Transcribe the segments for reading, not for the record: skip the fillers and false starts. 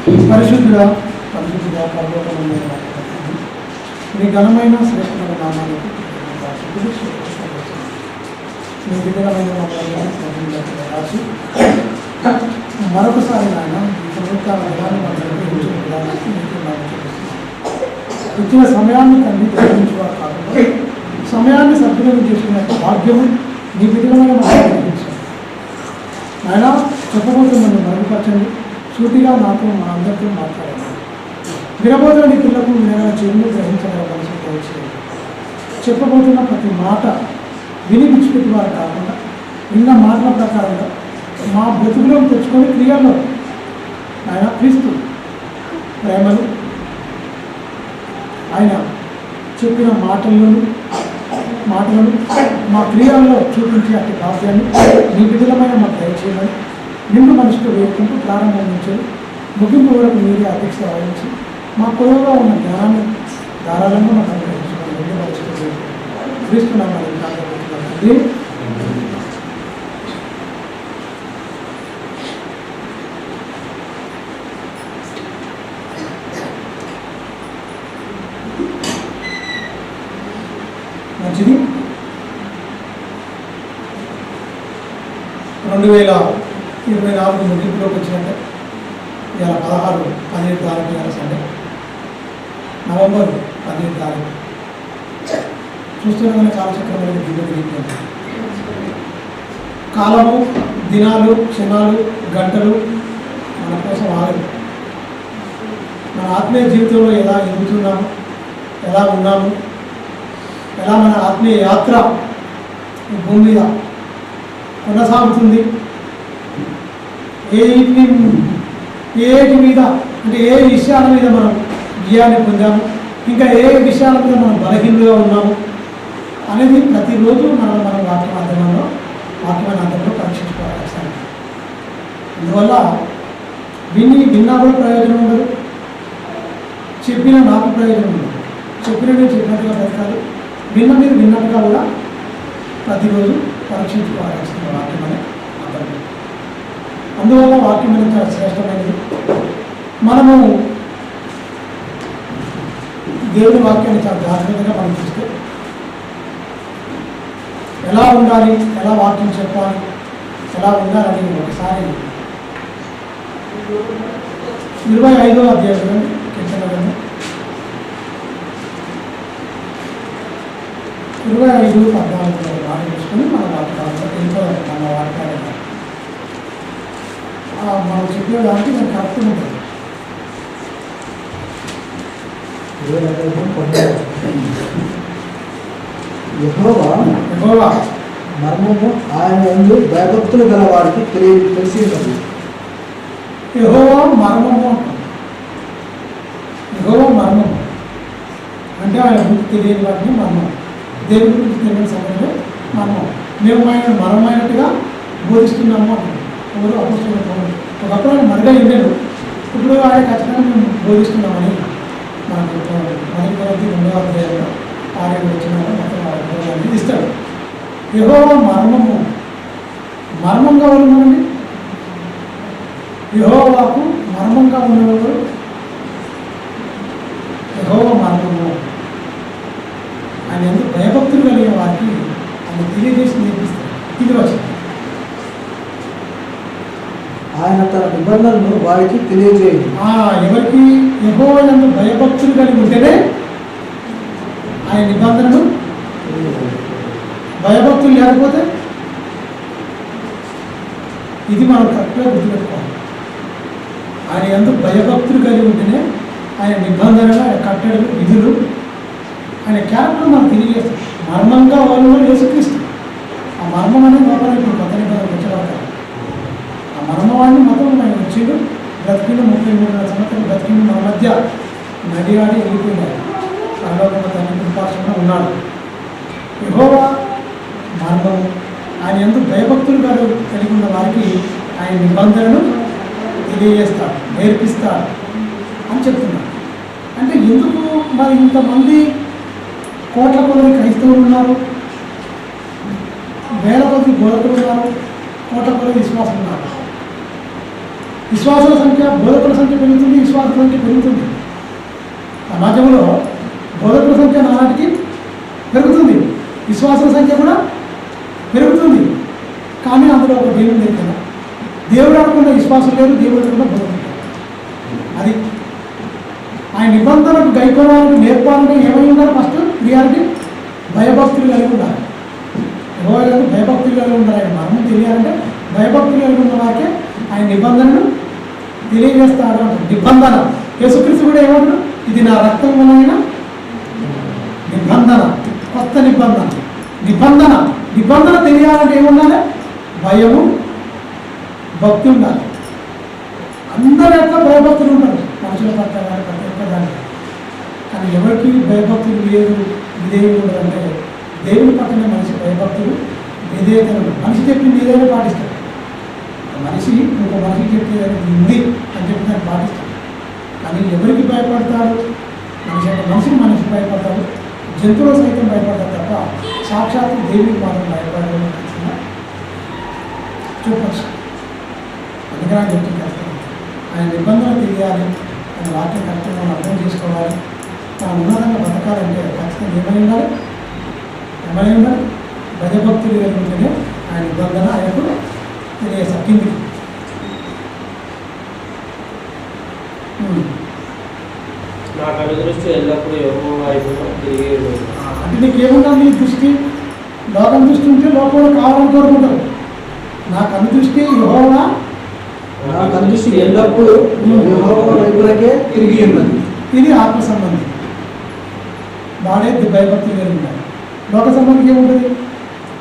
పరిశుద్ధుడా పరిశుద్ధిగా పర్వతమైన మీ ఘనమైన శ్రేష్టమైన నామానికి మీ విధమైన రాసి మరొకసారి ఆయన ఇచ్చిన సమయాన్ని తండ్రి గ్రహించేవారు కాకుండా సమయాన్ని సద్వినియోగం చేసుకునే భాగ్యము మీ విధమైన ఆయన చెప్పబోతే మనం మరుగుపరచండి. సూటిగా నాతో మా అందరితో మాట్లాడాలి. వినబోతున్న పిల్లలకు నేను చెవులు గ్రహించగల మనసు చేయండి. చెప్పబోతున్న ప్రతి మాట వినిపించుకునే వారు కాకుండా విన్న మాటల ప్రకారంగా మా బ్రతుకులో తెచ్చుకొని క్రియల్లో ఆయన క్రీస్తు ప్రేమలు ఆయన చెప్పిన మాటలను మా క్రియల్లో చూపించే అట్టి భాగ్యాన్ని మీ విధులమైన మాకు దయచేయమని నిండు మనసుతో వేడుకుంటూ ప్రారంభం నుంచి ముగింపు వరకు మీరే అధ్యక్ష వహించి మా కొలువులో ఉన్న జ్ఞానాన్ని ధారాళంగా మాకు అనుగ్రహించుకోండి. నిండు మనసుతో క్రీస్తున్నామని మంచిది. 2024 ముగింపులోకి వచ్చినట్టే ఇవాళ 16 తారీఖు ఇవాళ సండే, నవంబర్ 15 తారీఖు. చూస్తున్నాగానే కాలచక్రమైన దిగులు తిరిగిపోయింది. కాలము, దినాలు, క్షణాలు, గంటలు మన కోసం ఆగదు. మన ఆత్మీయ జీవితంలో ఎలా ఎదుగుతున్నాము, ఎలా ఉన్నాము, ఎలా మన ఆత్మీయ యాత్ర భూమి మీద కొనసాగుతుంది, ఏటి మీద అంటే ఏ విషయాల మీద మనం విజయాన్ని పొందాము, ఇంకా ఏ విషయాల మీద మనం బలహీనంగా ఉన్నాము అనేది ప్రతిరోజు మనం వాక్య మాధ్యమంలో పరీక్షించుకోవాలి. అందువల్ల విన్నా కూడా ప్రయోజనం ఉండదు, చెప్పిన నాకు ప్రయోజనం ఉండదు. చెప్పినట్టు చెప్పినట్టుగా బ్రతకాలి, మీరు విన్నట్టుగా కూడా ప్రతిరోజు పరీక్షించుకోవాలి వాక్యం అనే అర్థం. అందువల్ల వాక్యం అనేది చాలా శ్రేష్టమైనది. మనము దేవుని వాక్యాన్ని చాలా జాగ్రత్తగా మనం చూస్తే ఎలా ఉండాలి, ఎలా వాక్యం చెప్పాలి, ఎలా ఉండాలని ఒకసారి 25వ అధ్యాయంలో కీర్తన గ్రంథం 25:14 వాటి చూసుకొని మన వాక్యాలను వెళ్ళిపోవాలి. మన వాక్యాలను మనం చెప్పేదానికి నేను కరెక్ట్ ఉంటుంది. యెహోవా మర్మము ఆయన యందు భయభక్తులు గల వారికి తెలిసి ఉన్నది. యెహోవా మర్మము అంటాం. యెహోవా మర్మము అంటే ఆయన గుర్తు తెలియని వాటిని మర్మం, దేవుడి గురించి తెలియని సమయంలో మర్మం. మేము ఆయన మర్మమైనట్టుగా బోధిస్తున్నాము అంటాం. ఎవరు అపోస్తలులు ఒకప్పుడు ఆయన మరుగా ఉండేది, ఇప్పుడు ఆయన ఖచ్చితంగా మేము బోధిస్తున్నామని మనకు 2వ అధ్యాయంలో 6 వచ్చిన మొత్తం ఇస్తాడు. యెహోవా మర్మంగా ఉన్నదండి. యెహోవాకు మర్మంగా ఉన్నవాడు యెహోవా మర్మము. ఆయన ఎందుకు భయభక్తులు కలిగిన వారికి ఆయన తెలియజేసి నేర్పిస్తాడు. ఇది వచ్చింది. ఆయన తన నిబంధనలను వారికి తెలియజేయండి. ఎవరికి యెహోవా యందు భయభక్తులు కలిగి ఉంటేనే ఆయన నిబంధనలు. భయభక్తులు లేకపోతే ఇది మనం కరెక్ట్గా గుర్తుపెట్టుకోవాలి. ఆయన యందు భయభక్తులు కలిగి ఉంటేనే ఆయన నిబంధనలు, ఆయన కట్టడలు, విధులు, ఆయన క్యారెక్టర్ మనం తెలియజేస్తాం. మర్మంగా వాళ్ళు యేసుక్రీస్తు. ఆ మర్మం అనేది లోపల ఇప్పుడు కొత్త నిబంధనలు వచ్చేవారు. ఆ మర్మవాడిని మొత్తం ఆయన వచ్చిండు, బ్రతికిండు, 33 సంవత్సరాలు బ్రతికిండు, మన మధ్య నడిగాడి వెళ్ళిపోయినాడు. పరలోకంలో తండ్రి కృపాక్షంగా ఉన్నాడు. యెహోవా మర్మము. ఆయన ఎందుకు భయభక్తులు కలిగి ఉన్న వారికి ఆయన నిబంధనను తెలియజేస్తాడు, నేర్పిస్తాడు అని చెప్తున్నాడు. అంటే ఎందుకు మరి ఇంతమంది కోట్ల కొద్ది క్రైస్తవులు ఉన్నారు, వేల కొద్ది బోధకులు ఉన్నారు, కోట్ల కొద్ది విశ్వాసం ఉన్నారు? విశ్వాసుల సంఖ్య, బోధకుల సంఖ్య పెరుగుతుంది, విశ్వాసుల సంఖ్య పెరుగుతుంది. సమాజంలో బోధకుల సంఖ్య నాటికి పెరుగుతుంది, విశ్వాసుల సంఖ్య కూడా పెరుగుతుంది. కానీ అందులో ఒక దేవుడు లేదు కదా. దేవుడు అనుకున్న విశ్వాసం లేదు, దేవుడు అనుకున్న బోధకులు. అది ఆయన నిబంధనలకు గైకోవాలని నేర్పాలంటే ఏమై ఉండాలి? ఫస్ట్ క్రియానికి భయభక్తులు కలిగి ఉండాలి. ఎవరు భయభక్తులు కలిగి ఉండాలి. ఆయన మరణం తెలియాలంటే భయభక్తులు కలిగి ఉన్న వారికే ఆయన నిబంధనను తెలియజేస్తాడు అంటారు. నిబంధన యేసుక్రీస్తు కూడా ఏమంటాడు? ఇది నా రక్తం వలన నిబంధన, కొత్త నిబంధన. నిబంధన నిబంధన తెలియాలంటే ఏముండాలి? భయము, భక్తి ఉండాలి. అందరూ ఎట్లా భయభక్తులు ఉంటారు మనుషుల పట్ల కానీ ప్రతి ఒక్క దాంట్లో. కానీ ఎవరికి భయభక్తులు లేదు, విధేయులు ఉండదంటే దేవుని పక్కనే మనిషి భయభక్తులు విధేయతలు. మనిషి చెప్పింది ఏదైనా పాటిస్తాడు. మనిషి ఇంకో మనిషి చెప్పేది ఉంది అని చెప్పి దాన్ని పాటిస్తాడు. కానీ ఎవరికి భయపడతాడు? మనిషి అంటే మనిషి భయపడతాడు, జంతువులు సైతం భయపడతారు తప్ప సాక్షాత్తు దేవుడికి మాత్రం భయపడడం చూపచ్చు. అందుకని ఆయన చెప్తుంది కష్టం. ఆయన నిబంధన తెలియాలి, ఆయన వాక్యం కష్టంగా అర్థం చేసుకోవాలి. తాను ఉన్నతంగా బతకాలంటే ఖచ్చితంగా ఏమై ఉండాలి? భయభక్తులు కలిగితేనే ఆయన నిబంధన ఆయనకు తెలియసక్కింది. నా కనుదృష్టి ఎల్లప్పుడూ యెహోవా వైపున తిరిగి ఉంది. అంటే నీకేముందా? నీ దృష్టి లోకం దృష్టి ఉంటే లోకంలో కావాలని కోరుకుంటారు. నా కన్ను దృష్టి యెహోవా, నా దృష్టి ఎల్లప్పుడూ యెహోవా వైపునకే తిరిగి ఉన్నది. ఇది ఆత్మ సంబంధం. వాడే భయభక్తులు కలిగి ఉంటారు. లోక సంబంధికి ఏముంటుంది?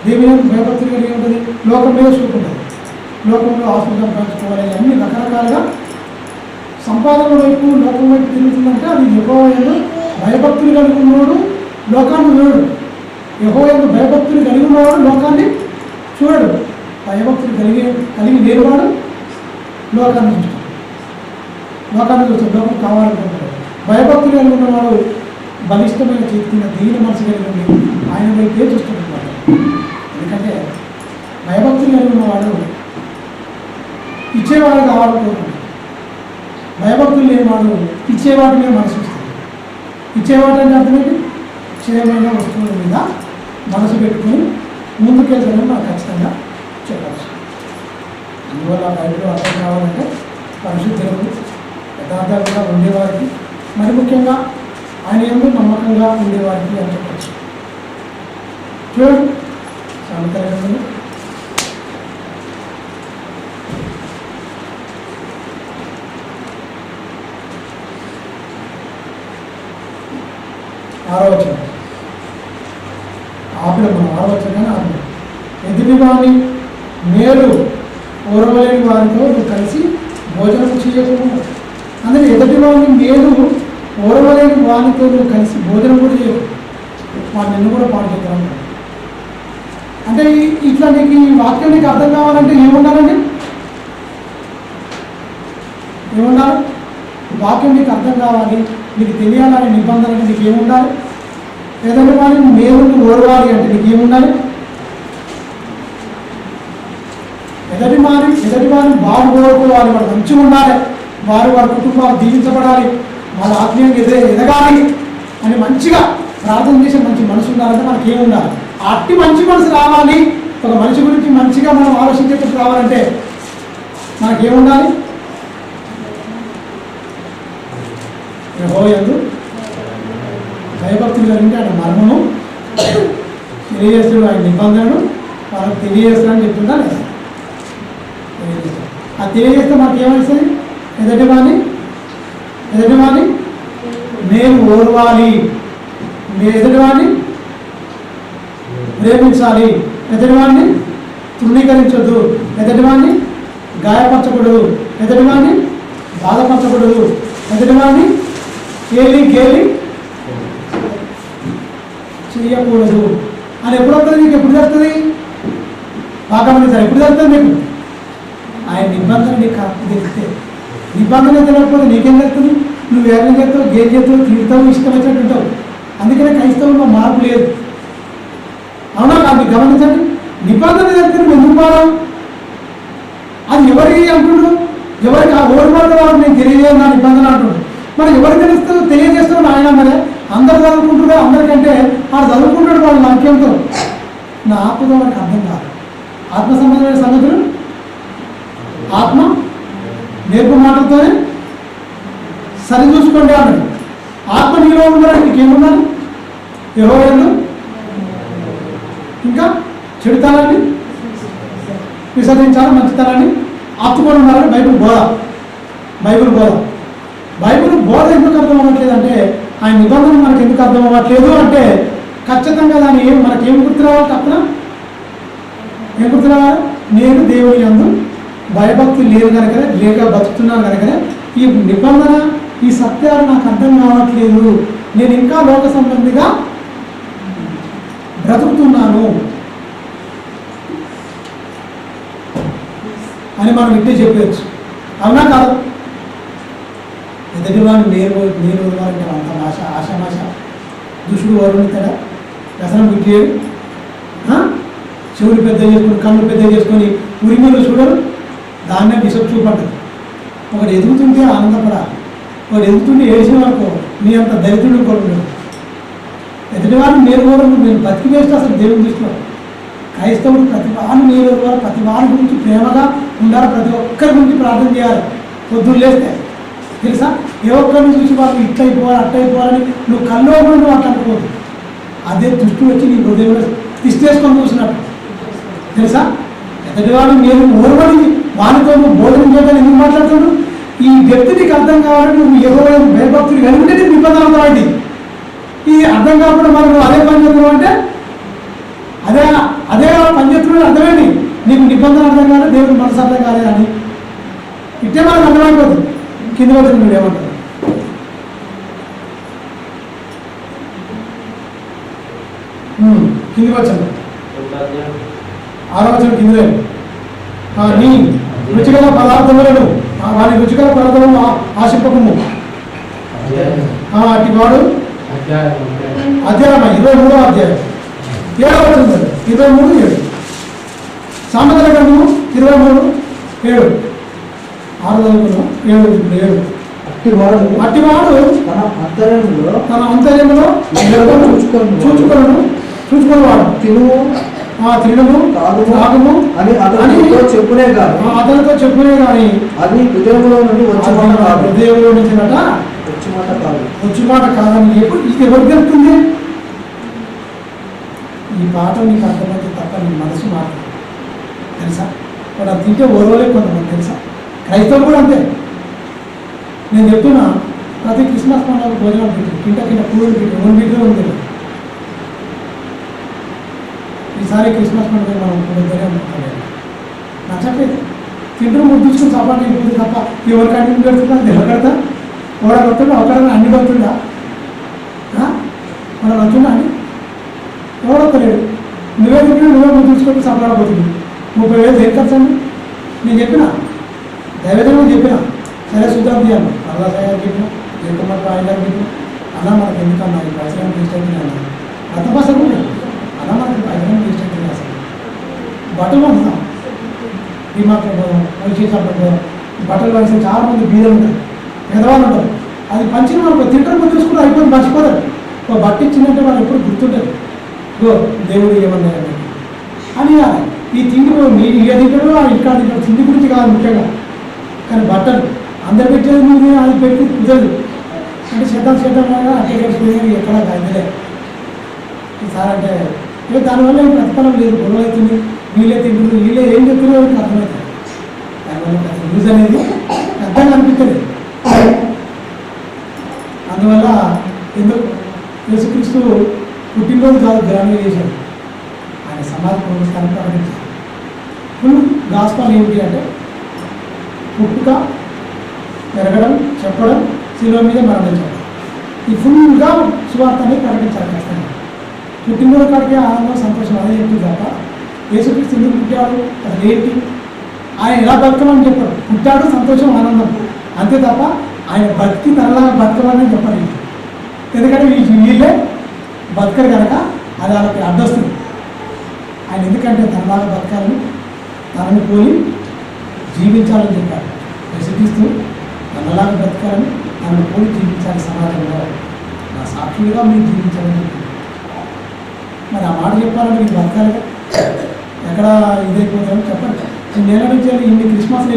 దేవుని భయభక్తులు కలిగి ఉంటుంది. లోకం మీద చూపుకుంటుంది. లోకంలో ఆస్తులు సంపాదించుకోవాలి, అన్ని రకరకాలుగా సంపాదన వైపు లోకం వైపు తిరుగుతుందంటే అది యెహోవాయందు భయభక్తులు కలిగి ఉన్నవాడు లోకాన్ని చూడడు. యెహోవాయందు భయభక్తులు కలిగి ఉన్నవాడు లోకాన్ని చూడడు. భయభక్తులు కలిగి లేనివాడు లోకాన్ని చూస్తాడు. లోకం కావాలనుకుంటాడు. భయభక్తులు కలిగి ఉన్నవాడు బలిష్టమైన చేతికింద దీని మనసు కలిగి ఉండి ఆయన వైపే చూస్తుంటాడు. ఎందుకంటే భయభక్తులు కలిగి ఉన్నవాడు ఇచ్చేవాడు కావాలనుకుంటున్నాడు. భయభక్తులు లేనివాడు ఇచ్చేవాటి మీద మనసు వస్తుంది. ఇచ్చేవాటి అంటే అర్థమైంది, క్షయమైన వస్తువుల మీద మనసు పెట్టుకుని ముందుకెళ్తానని నాకు ఖచ్చితంగా చెప్పచ్చు. అందువల్ల బైబిల్ అర్థం కావాలంటే పరిశుద్ధులకు యథార్థాలు కూడా ఉండేవారికి, మరి ముఖ్యంగా ఆయన ఎందు నమ్మకంగా ఉండేవారికి అని చెప్పచ్చు. చూడండి సామెతలు 6వ వచనం. మనం 6వ వచనాన్ని ఆపిన ఎదుటి వాని మేలు ఓరవలేని వారితో నువ్వు కలిసి భోజనం చేయకుండా. అందుకే ఎదుటి వాని మేలు ఓరవలేని వారితో నువ్వు కలిసి భోజనం కూడా చేయకు, వాడు నిన్ను కూడా పాడు చేస్తాను. అంటే ఇట్లా నీకు ఈ వాక్యం నీకు అర్థం కావాలంటే ఏముండాలండి? ఏముండాలి? వాక్యం నీకు అర్థం కావాలి, నీకు తెలియాలనే నిబంధనలు నీకు ఏముండాలి? ఎదుటి వారి మేలుని ఓరవాలి అంటే నీకు ఏముండాలి? ఎదుటి వారిని బాగు కోరుకోవాలి, వాడు మంచిగా ఉండాలి, వారి కుటుంబాలు దీవించబడాలి, వాళ్ళ ఆత్మీయంగా ఎదగాలి అని మంచిగా ప్రార్థన చేసే మంచి మనసు ఉండాలంటే మనకి ఏముండాలి? అట్టి మంచి మనసు రావాలి. ఒక మనిషి గురించి మంచిగా మనం ఆలోచించేటట్టు రావాలంటే మనకేముండాలి? యెహోవాయందు భయభక్తులు కలిగి ఆయన మర్మము తెలియజేస్తాడు, ఆయన నిబంధనను వాళ్ళకి తెలియజేస్తాడని చెప్తుందా లేదా? అది తెలియజేస్తే మాకు ఏమవుతుంది? ఎదుటివాణి మేము ఓర్వాలి, ఎదుటివాణ్ణి ప్రేమించాలి, ఎదుటివాణ్ణి తృణీకరించొద్దు, ఎదుటివాణ్ణి గాయపరచకూడదు, ఎదుటివాణ్ణి బాధపరచకూడదు, ఎదుటివాణ్ణి గేలి చేయకూడదు అని ఎప్పుడు వస్తుంది? నీకు ఎప్పుడు తెలుస్తుంది? బాగా గమనించాలి. ఎప్పుడు తెలుస్తుంది మీకు? ఆయన నిబంధన నీకు కరెక్ట్ తెలిస్తే. నిబంధన తెలియకపోతే నీకేం తెలుస్తుంది? నువ్వు ఏం చేస్తావు, గేమ్ చేస్తావు, తీరుతావు, ఇష్టం వచ్చినట్టు ఉంటావు. అందుకనే క్రైస్తవంలో మార్పు లేదు. అవునా కాదు? మీకు గమనించండి. నిబంధన తెలిస్తే నువ్వు ఎందుకు మారావు? అది ఎవరికి అంటున్నాడు? ఎవరికి ఆ ఓడి పడిన వాడు నేను తెలియజేయను నా నిబంధన అంటున్నాడు. మరి ఎవరు తెలుస్తూ తెలియజేస్తున్నాడు ఆయన? మరి అందరు చదువుకుంటున్నా, అందరికంటే వాడు చదువుకుంటాడు వాళ్ళు వాక్యంతో. నా ఆత్మతో వాడికి అర్థం కాదు. ఆత్మ సంబంధమైన సంగతులు ఆత్మ నేర్పు మాటలతోనే సరిచూసుకోండి అన్నాడు. ఆత్మ నీలో ఉన్నాడు, నీకేమున్నాను? యెహోవాను ఇంకా చెడుతనాన్ని విసర్జించాలి, మంచితనాన్ని ఆత్తుకొని ఉన్నారని బైబిల్ బోధ. బైబిల్ బోధ ఎందుకు అర్థం అవ్వట్లేదు అంటే, ఆయన నిబంధన మనకు ఎందుకు అర్థం అవ్వట్లేదు అంటే, ఖచ్చితంగా దాన్ని మనకి ఏం గుర్తు రావాలి? తప్పన ఏం గుర్తు రావాలి? నేను దేవుని యందు భయభక్తి లేదు కనుకనే, లేక బతుకుతున్నాను కనుకనే ఈ నిబంధన, ఈ సత్యాలు నాకు అర్థం కావట్లేదు, నేను ఇంకా లోక సంబంధిగా బ్రతుకుతున్నాను అని మనం ఇంటే చెప్పవచ్చు. అవునా కాదు? ఎదుటివాడిని నేను వదలాలంటే అంత ఆశామాష దుష్టుడు వరుణిస్తాడా? వ్యసనం గుర్తియడు, చెవులు పెద్ద చేసుకొని కళ్ళు పెద్ద చేసుకొని ఉరిమీలు చూడరు. దాన్నే బిషప్ చూపడ్డది. ఒకటి ఎదుగుతుంటే ఆనందపడాలి, ఒకటి ఎదుగుతుంటే ఏడ్చిన వరకు నీ అంత దరిద్రుడు కొడుకు. ఎదుటివాడిని నేర్చుకోవడం నేను బతికి వేస్తే అసలు దేవుని దృష్టిలో క్రైస్తవుడు ప్రతి వాడిని నేర్చుకోవాలి, ప్రతి వాడి గురించి ప్రేమగా ఉండాలి, ప్రతి ఒక్కరి గురించి ప్రార్థన చేయాలి. పొద్దున్న లేస్తే తెలుసా, ఏ ఒక్కరిని చూసి వాళ్ళు ఇట్లయిపోవాలి అట్లయిపోవాలని నువ్వు కల్లో కూడా మాట్లాడుకోవద్దు. అదే దృష్టి వచ్చి నీ హృదయంలో తిష్టేసుకొని చూసినట్టు తెలుసా. ఎదుటివాడు నేను ఓర్వడి వానితో నువ్వు భోజనం చేయడం ఎందుకు మాట్లాడుతున్నాడు? ఈ వ్యక్తి నీకు అర్థం కావాలంటే నువ్వు యెహోవా భయభక్తులు కలిగితే నీకు నిబంధన అర్థమైంది. ఈ అర్థం కాకుండా మనం అదే పని చేస్తున్నావు అంటే అదే పని చేస్తున్నాడు అర్థమైంది. నీకు నిబంధన అర్థం కాలేదు, దేవుడి మనసు అర్థం కాలేదని ఇట్టే మనకు అర్థమైపోతుంది. కింద వచ్చి నువ్వు ఏమంటారు? కిందికి వచ్చాను, 6వ వచనం కిందలే. నీ రుచిగల పదార్థములను వారి రుచిగల పదార్థములను ఆశింపకము. అటు వాడు అధ్యాయం 23వ అధ్యాయం 7వ వచనం 23:7. సామెతల గ్రంథము 23:7. 6 అట్టివాడు తన అంతర్యంలో చూచుకునేవాడు. తినము తాగము అని అతనితో చెప్పునే కానీ అది హృదయంలో నుండి వచ్చి మాట కాదని ఇది ఎవరు తెలుస్తుంది? ఈ పాట నీకు అర్థమైతే తప్ప నీ మనసు మాత్రం తెలుసా. వాడు అది తింటే ఓర్వలే కొంతమంది తెలుసా. క్రైస్తవులు కూడా అంతే. నేను చెప్తున్నా, ప్రతి క్రిస్మస్ పండుగ భోజనం కింద కూరలు పెట్టి 1 వీక్లో ఉంది. ఈసారి క్రిస్మస్ పండుగ మనం దగ్గరే ఉంటుంది. నచ్చట్లేదు. తింటూ ముద్దుచుకుని చపాటి అయిపోతుంది తప్ప ఎవరికి అన్ని పెడుతుందా? నిలబెడతా ఓడ వస్తుందా? ఒకడన్నా అన్ని వస్తుందా? మనం వస్తుందా అండి? ఎవడొక్కలేడు. నువ్వే తింటే నువ్వే ముద్దుచుకొని చపాడబోతుంది. 30,000 ఏం ఖర్చు అండి? నేను చెప్పిన దైవజనం చెప్పిన, సరే చూద్దాం తీయాలి. అలా సరే చెప్పిన జయకుమార్ ఆయన చెప్పిన అలా మనకు ఎందుకన్నా ఈ పరిశ్రమ వేస్ట్ అవుతుంది అన్న అంత పసలు అలా మనకి పరిశ్రమ వేస్ట్ అవుతుంది. అసలు బట్టలు పంపుతాం, డిమార్ట్లో పోదాం, వచ్చి షాప్లో పోదాం. బట్టలు పంపిస్తే చాలా మంది బీదలు ఉంటారు, పెద్దవాళ్ళు ఉంటారు. అది పంచిన మనకు తింటారు చూసుకుంటే అయిపోయింది, మర్చిపోతారు. ఒక బట్ట ఇచ్చిందంటే వాళ్ళు ఎప్పుడు గుర్తుంటారు. దేవుడు ఏమన్నారండి అని. ఈ తిండి నీ ఇక తింటాడు ఇక్కడ తింటాడు. తిండి గురించి కాదు ముఖ్యంగా, కానీ బట్టలు అందరు పెట్టేది నువ్వు అది పెట్టి కుదరదు అంటే చేద్దాం అట్టే కలిసిపోయి ఎక్కడ కాయలే ఈసారి అంటే దానివల్ల ప్రతిఫలం లేదు. గొడవ అవుతుంది, వీళ్ళే తింటుంది, వీళ్ళే ఏం చెప్తున్నారో అర్థమవుతుంది. దానివల్ల న్యూస్ అనేది అర్థం అనిపించలేదు. అందువల్ల ఎందుకు యేసుక్రీస్తు పుట్టినరోజు కాదు గ్రాండ్గా చేశాడు, ఆయన సమాధి పునరుత్థానం ప్రకటించారు. ఫుల్ గాస్పల్ ఏంటి అంటే పుట్టుక, పెరగడం, చెప్పడం, శిలువ మీద మరణించడం. ఈ ఫుల్గా సువార్తని ప్రకటించాలి. ఖచ్చితంగా పుట్టినరోజు కాడికి ఆనందం, సంతోషం అదే చెప్తుంది తప్ప యేసుక్రీస్తు ఎందుకు పుట్టాడు అసలు ఏంటి, ఆయన ఎలా బతకమని చెప్పాడు. పుట్టాడు, సంతోషం, ఆనందం అంతే తప్ప ఆయన బతికి తనలాగా బతకమని చెప్పాలి. ఎందుకంటే వీళ్ళే బతకరు కనుక అది వాళ్ళకి అడ్డొస్తుంది. ఆయన ఎందుకంటే తనలాగా బతకాలని, తనని పోలి జీవించాలని చెప్పాడు. విసిగిస్తూ నన్నలాగా బ్రతకాలని నన్ను పోలి జీవించాలి సమాజంలో నా సాక్షులుగా మీరు జీవించాలని. మరి ఆ మాట చెప్పాలని మీరు బ్రతకాలి. ఎక్కడ ఇదైపోతారో చెప్పండి. ఈ నెల నుంచి ఇన్ని క్రిస్మస్లు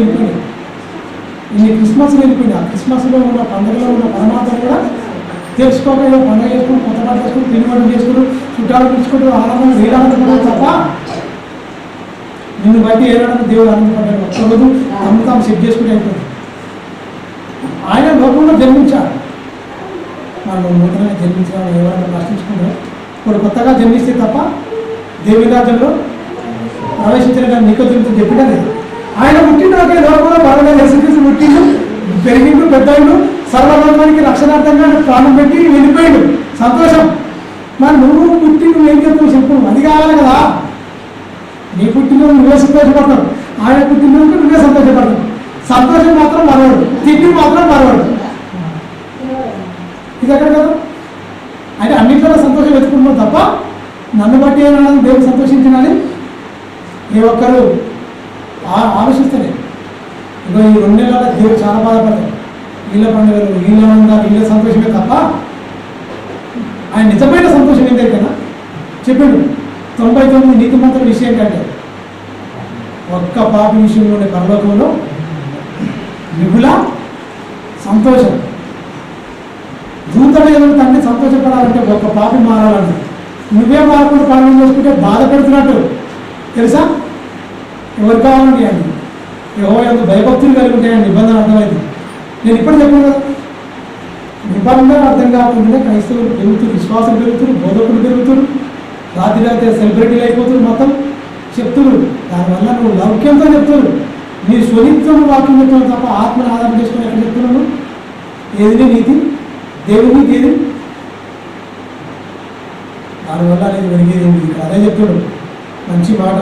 వెళ్ళిపోయినాయి, ఆ క్రిస్మస్లో ఉన్న పండుగలో ఉన్న పరమాత్మ కూడా తెలుసుకోక ఏదో పండుగ చేసుకుని కొత్త పాట చేసుకుని తిరుగుబాటు చేసుకుని చుట్టాలు పిలుచుకుంటూ ఆనందం వీరానందపడడం తప్ప నిన్ను బట్టి ఏనాడని దేవుడు ఆనందపడ్డాడు. ఒక్కరోజు తాము సెట్ చేసుకుని అయిపోయింది. ఆయన లోకంలో జన్మించాడు. మనం నూతనంగా జన్మించాలని ఎవరైనా ప్రశ్నించుకుంటారు. ఇప్పుడు కొత్తగా జన్మిస్తే తప్ప దేవుని రాజ్యంలో ప్రవేశించిన నికోదేముతో చెప్పినది. ఆయన పుట్టినకే లోకంలో బాగా యేసుక్రీస్తు పుట్టిండు, పెరిగిండు, పెద్దయిండు, సర్వలోకానికి రక్షణార్థంగా ప్రాణం పెట్టి వెళ్ళిపోయిండు. సంతోషం. మరి నువ్వు పుట్టి నువ్వేం చెప్తావు చెప్పు. అది కావాలి కదా. నీ పుట్టిన నువ్వే సంతోషపడతావు, ఆయన పుట్టినందుకు నువ్వే సంతోషపడతావు. సంతోషం మాత్రం మరవాడు, తిండి మాత్రం మరవాడు. ఇది ఎక్కడ కదా. అంటే అన్నింటిలో సంతోషం వెతుకుంటున్నావు తప్ప నన్ను బట్టి ఏమైనా దేవుడు సంతోషించినని ఏ ఒక్కరు ఆలోచిస్తలే. ఇక ఈ 2 నెలల దేవుడు చాలా బాధపడతాడు. వీళ్ళ పండుగలు, వీళ్ళ ఆనందాలు, వీళ్ళ సంతోషమే తప్ప ఆయన నిజమైన సంతోషం ఏంటంటే చెప్పాడు. 99 నీతిమంతుల విషయం కంటే ఒక్క పాపి విషయంలోనే పరలోకంలో మిగుల సంతోషం. దూతలు ఏదో తండ్రి సంతోషపడాలంటే ఒక్క పాపి మారాలంటే నువ్వే మారకుండా పాలన చేసుకుంటే బాధపడుతున్నట్టు తెలుసా. ఎవరు కావాలండి అండి యెహోవాయందు భయభక్తులు కలిగి ఉంటాయని నిబంధన అర్థమైంది. నేను ఇప్పుడు చెప్పాను కదా. నిబంధన అర్థం కాకుండా క్రైస్తవులు పెరుగుతారు, విశ్వాసం పెరుగుతారు, బోధకులు పెరుగుతారు, రాత్రి సెలబ్రిటీలు అయిపోతారు, మొత్తం చెప్తున్నారు. దానివల్ల నువ్వు లౌక్యంతో చెప్తారు. నీ స్వనిత్వం వాక్యం చెప్తున్నావు తప్ప ఆత్మను ఆధారం చేసుకుని ఎక్కడ చెప్తున్నాను. ఏది నీతి, దేవుని నీతి ఏది? దానివల్ల అనేది వెలిగేది ఇక్కడ అదే చెప్తాడు. మంచి మాట.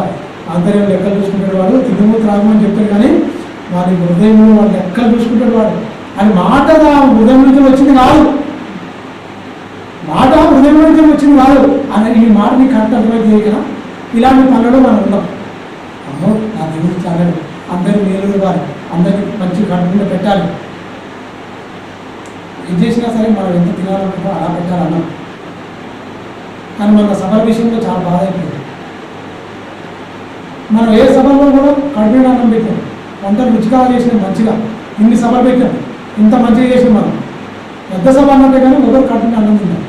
ఆంతర్యం లెక్కలు చూసుకుంటాడు వాడు, తిరుమూత రాగమని చెప్తాడు. కానీ వాడి హృదయంలో వాడు లెక్కలు చూసుకుంటాడు వాడు. అది మాట హృదయం నుంచి వచ్చింది కాదు, మాట హృదయం నుంచి వచ్చింది కాదు అని ఈ మాట నీకు కరెక్ట్ అర్థమైతే కదా. ఇలాంటి పనులు మనం ఉన్నాం. అమ్మో నా దేవుడు చాలా అందరూ మేలు ఇవ్వాలి, అందరికీ మంచి కడుపులో పెట్టాలి. ఏం చేసినా సరే మనం ఎంత తినాలనుకుంటో అలా పెట్టాలన్నాం. కానీ మన సభల విషయంలో చాలా బాధ అయిపోయింది. మనం ఏ సభలో కూడా కడుపు అన్నం పెట్టాం, వంటలు రుచిగా చేసినాం, మంచిగా ఇన్ని సభలు పెట్టాం, ఇంత మంచిగా చేసినాం. మనం పెద్ద సభ అన్నట్టే కానీ ఒకరు కడుపు అన్నం తిన్నాం.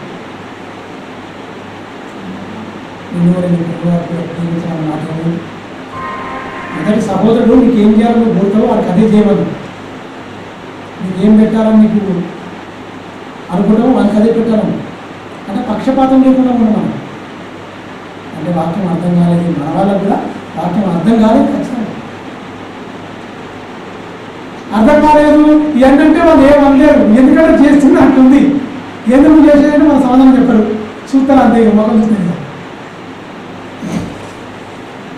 మొదటి సహోదరుడు నీకు ఏం చేయాలని కోరుతావో వాడికి అదే చేయమని, నీకేం పెట్టాలని నీకు అనుకుంటావు వానికి అదే పెట్టాలని. అంటే పక్షపాతం లేకుండా ఉన్నాం. అంటే వాక్యం అర్థం కాలేదు, మన వాళ్ళకు కూడా వాక్యం అర్థం కాలేదు. ఖచ్చితంగా అర్థం కాలేదు ఏంటంటే వాళ్ళు ఏమనలేరు, ఎందుకంటే చేస్తుంది అంటుంది. ఎందుకు చేసేదంటే మన సమాధానం చెప్పరు, చూస్తారు అంతే. మొఖం చూస్తుంది.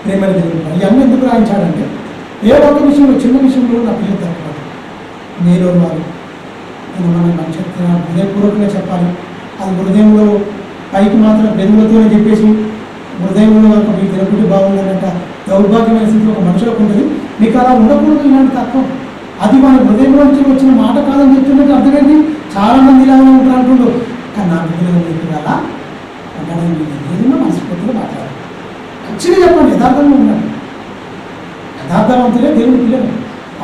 ప్రేమల దేవుడు ఇవన్నీ ఎందుకు రాయించాడంటే ఏ ఒక్క విషయంలో చిన్న విషయంలో నా పిల్లలు తక్కువ నేను వారు నేను మన మంచి హృదయపూర్వకంగా చెప్పాలి. అది హృదయంలో పైకి మాత్రం బెదువులతోనే చెప్పేసి హృదయంలో ఒక మీకు తినకుంటే బాగుండాలంట దౌర్భాగ్యమైన స్థితి ఒక మనుషులకు ఉంటుంది. మీకు అలా ఉండకూడదు. ఇలాంటి తత్వం అది మన హృదయంలో నుంచి వచ్చిన మాట కాదని చెప్తున్నట్టు అర్థమైంది. చాలా మంది ఇలాగే ఉంటారు అంటుండ్రు. కానీ నా పిల్లలు చెప్పిన అలా ఏదైనా మనస్ఫూర్తిగా మాట్లాడాలి. మంచిగా చెప్పండి, యథార్థంగా ఉండండి. యథార్థవంతులే దేవుని పిల్లలు,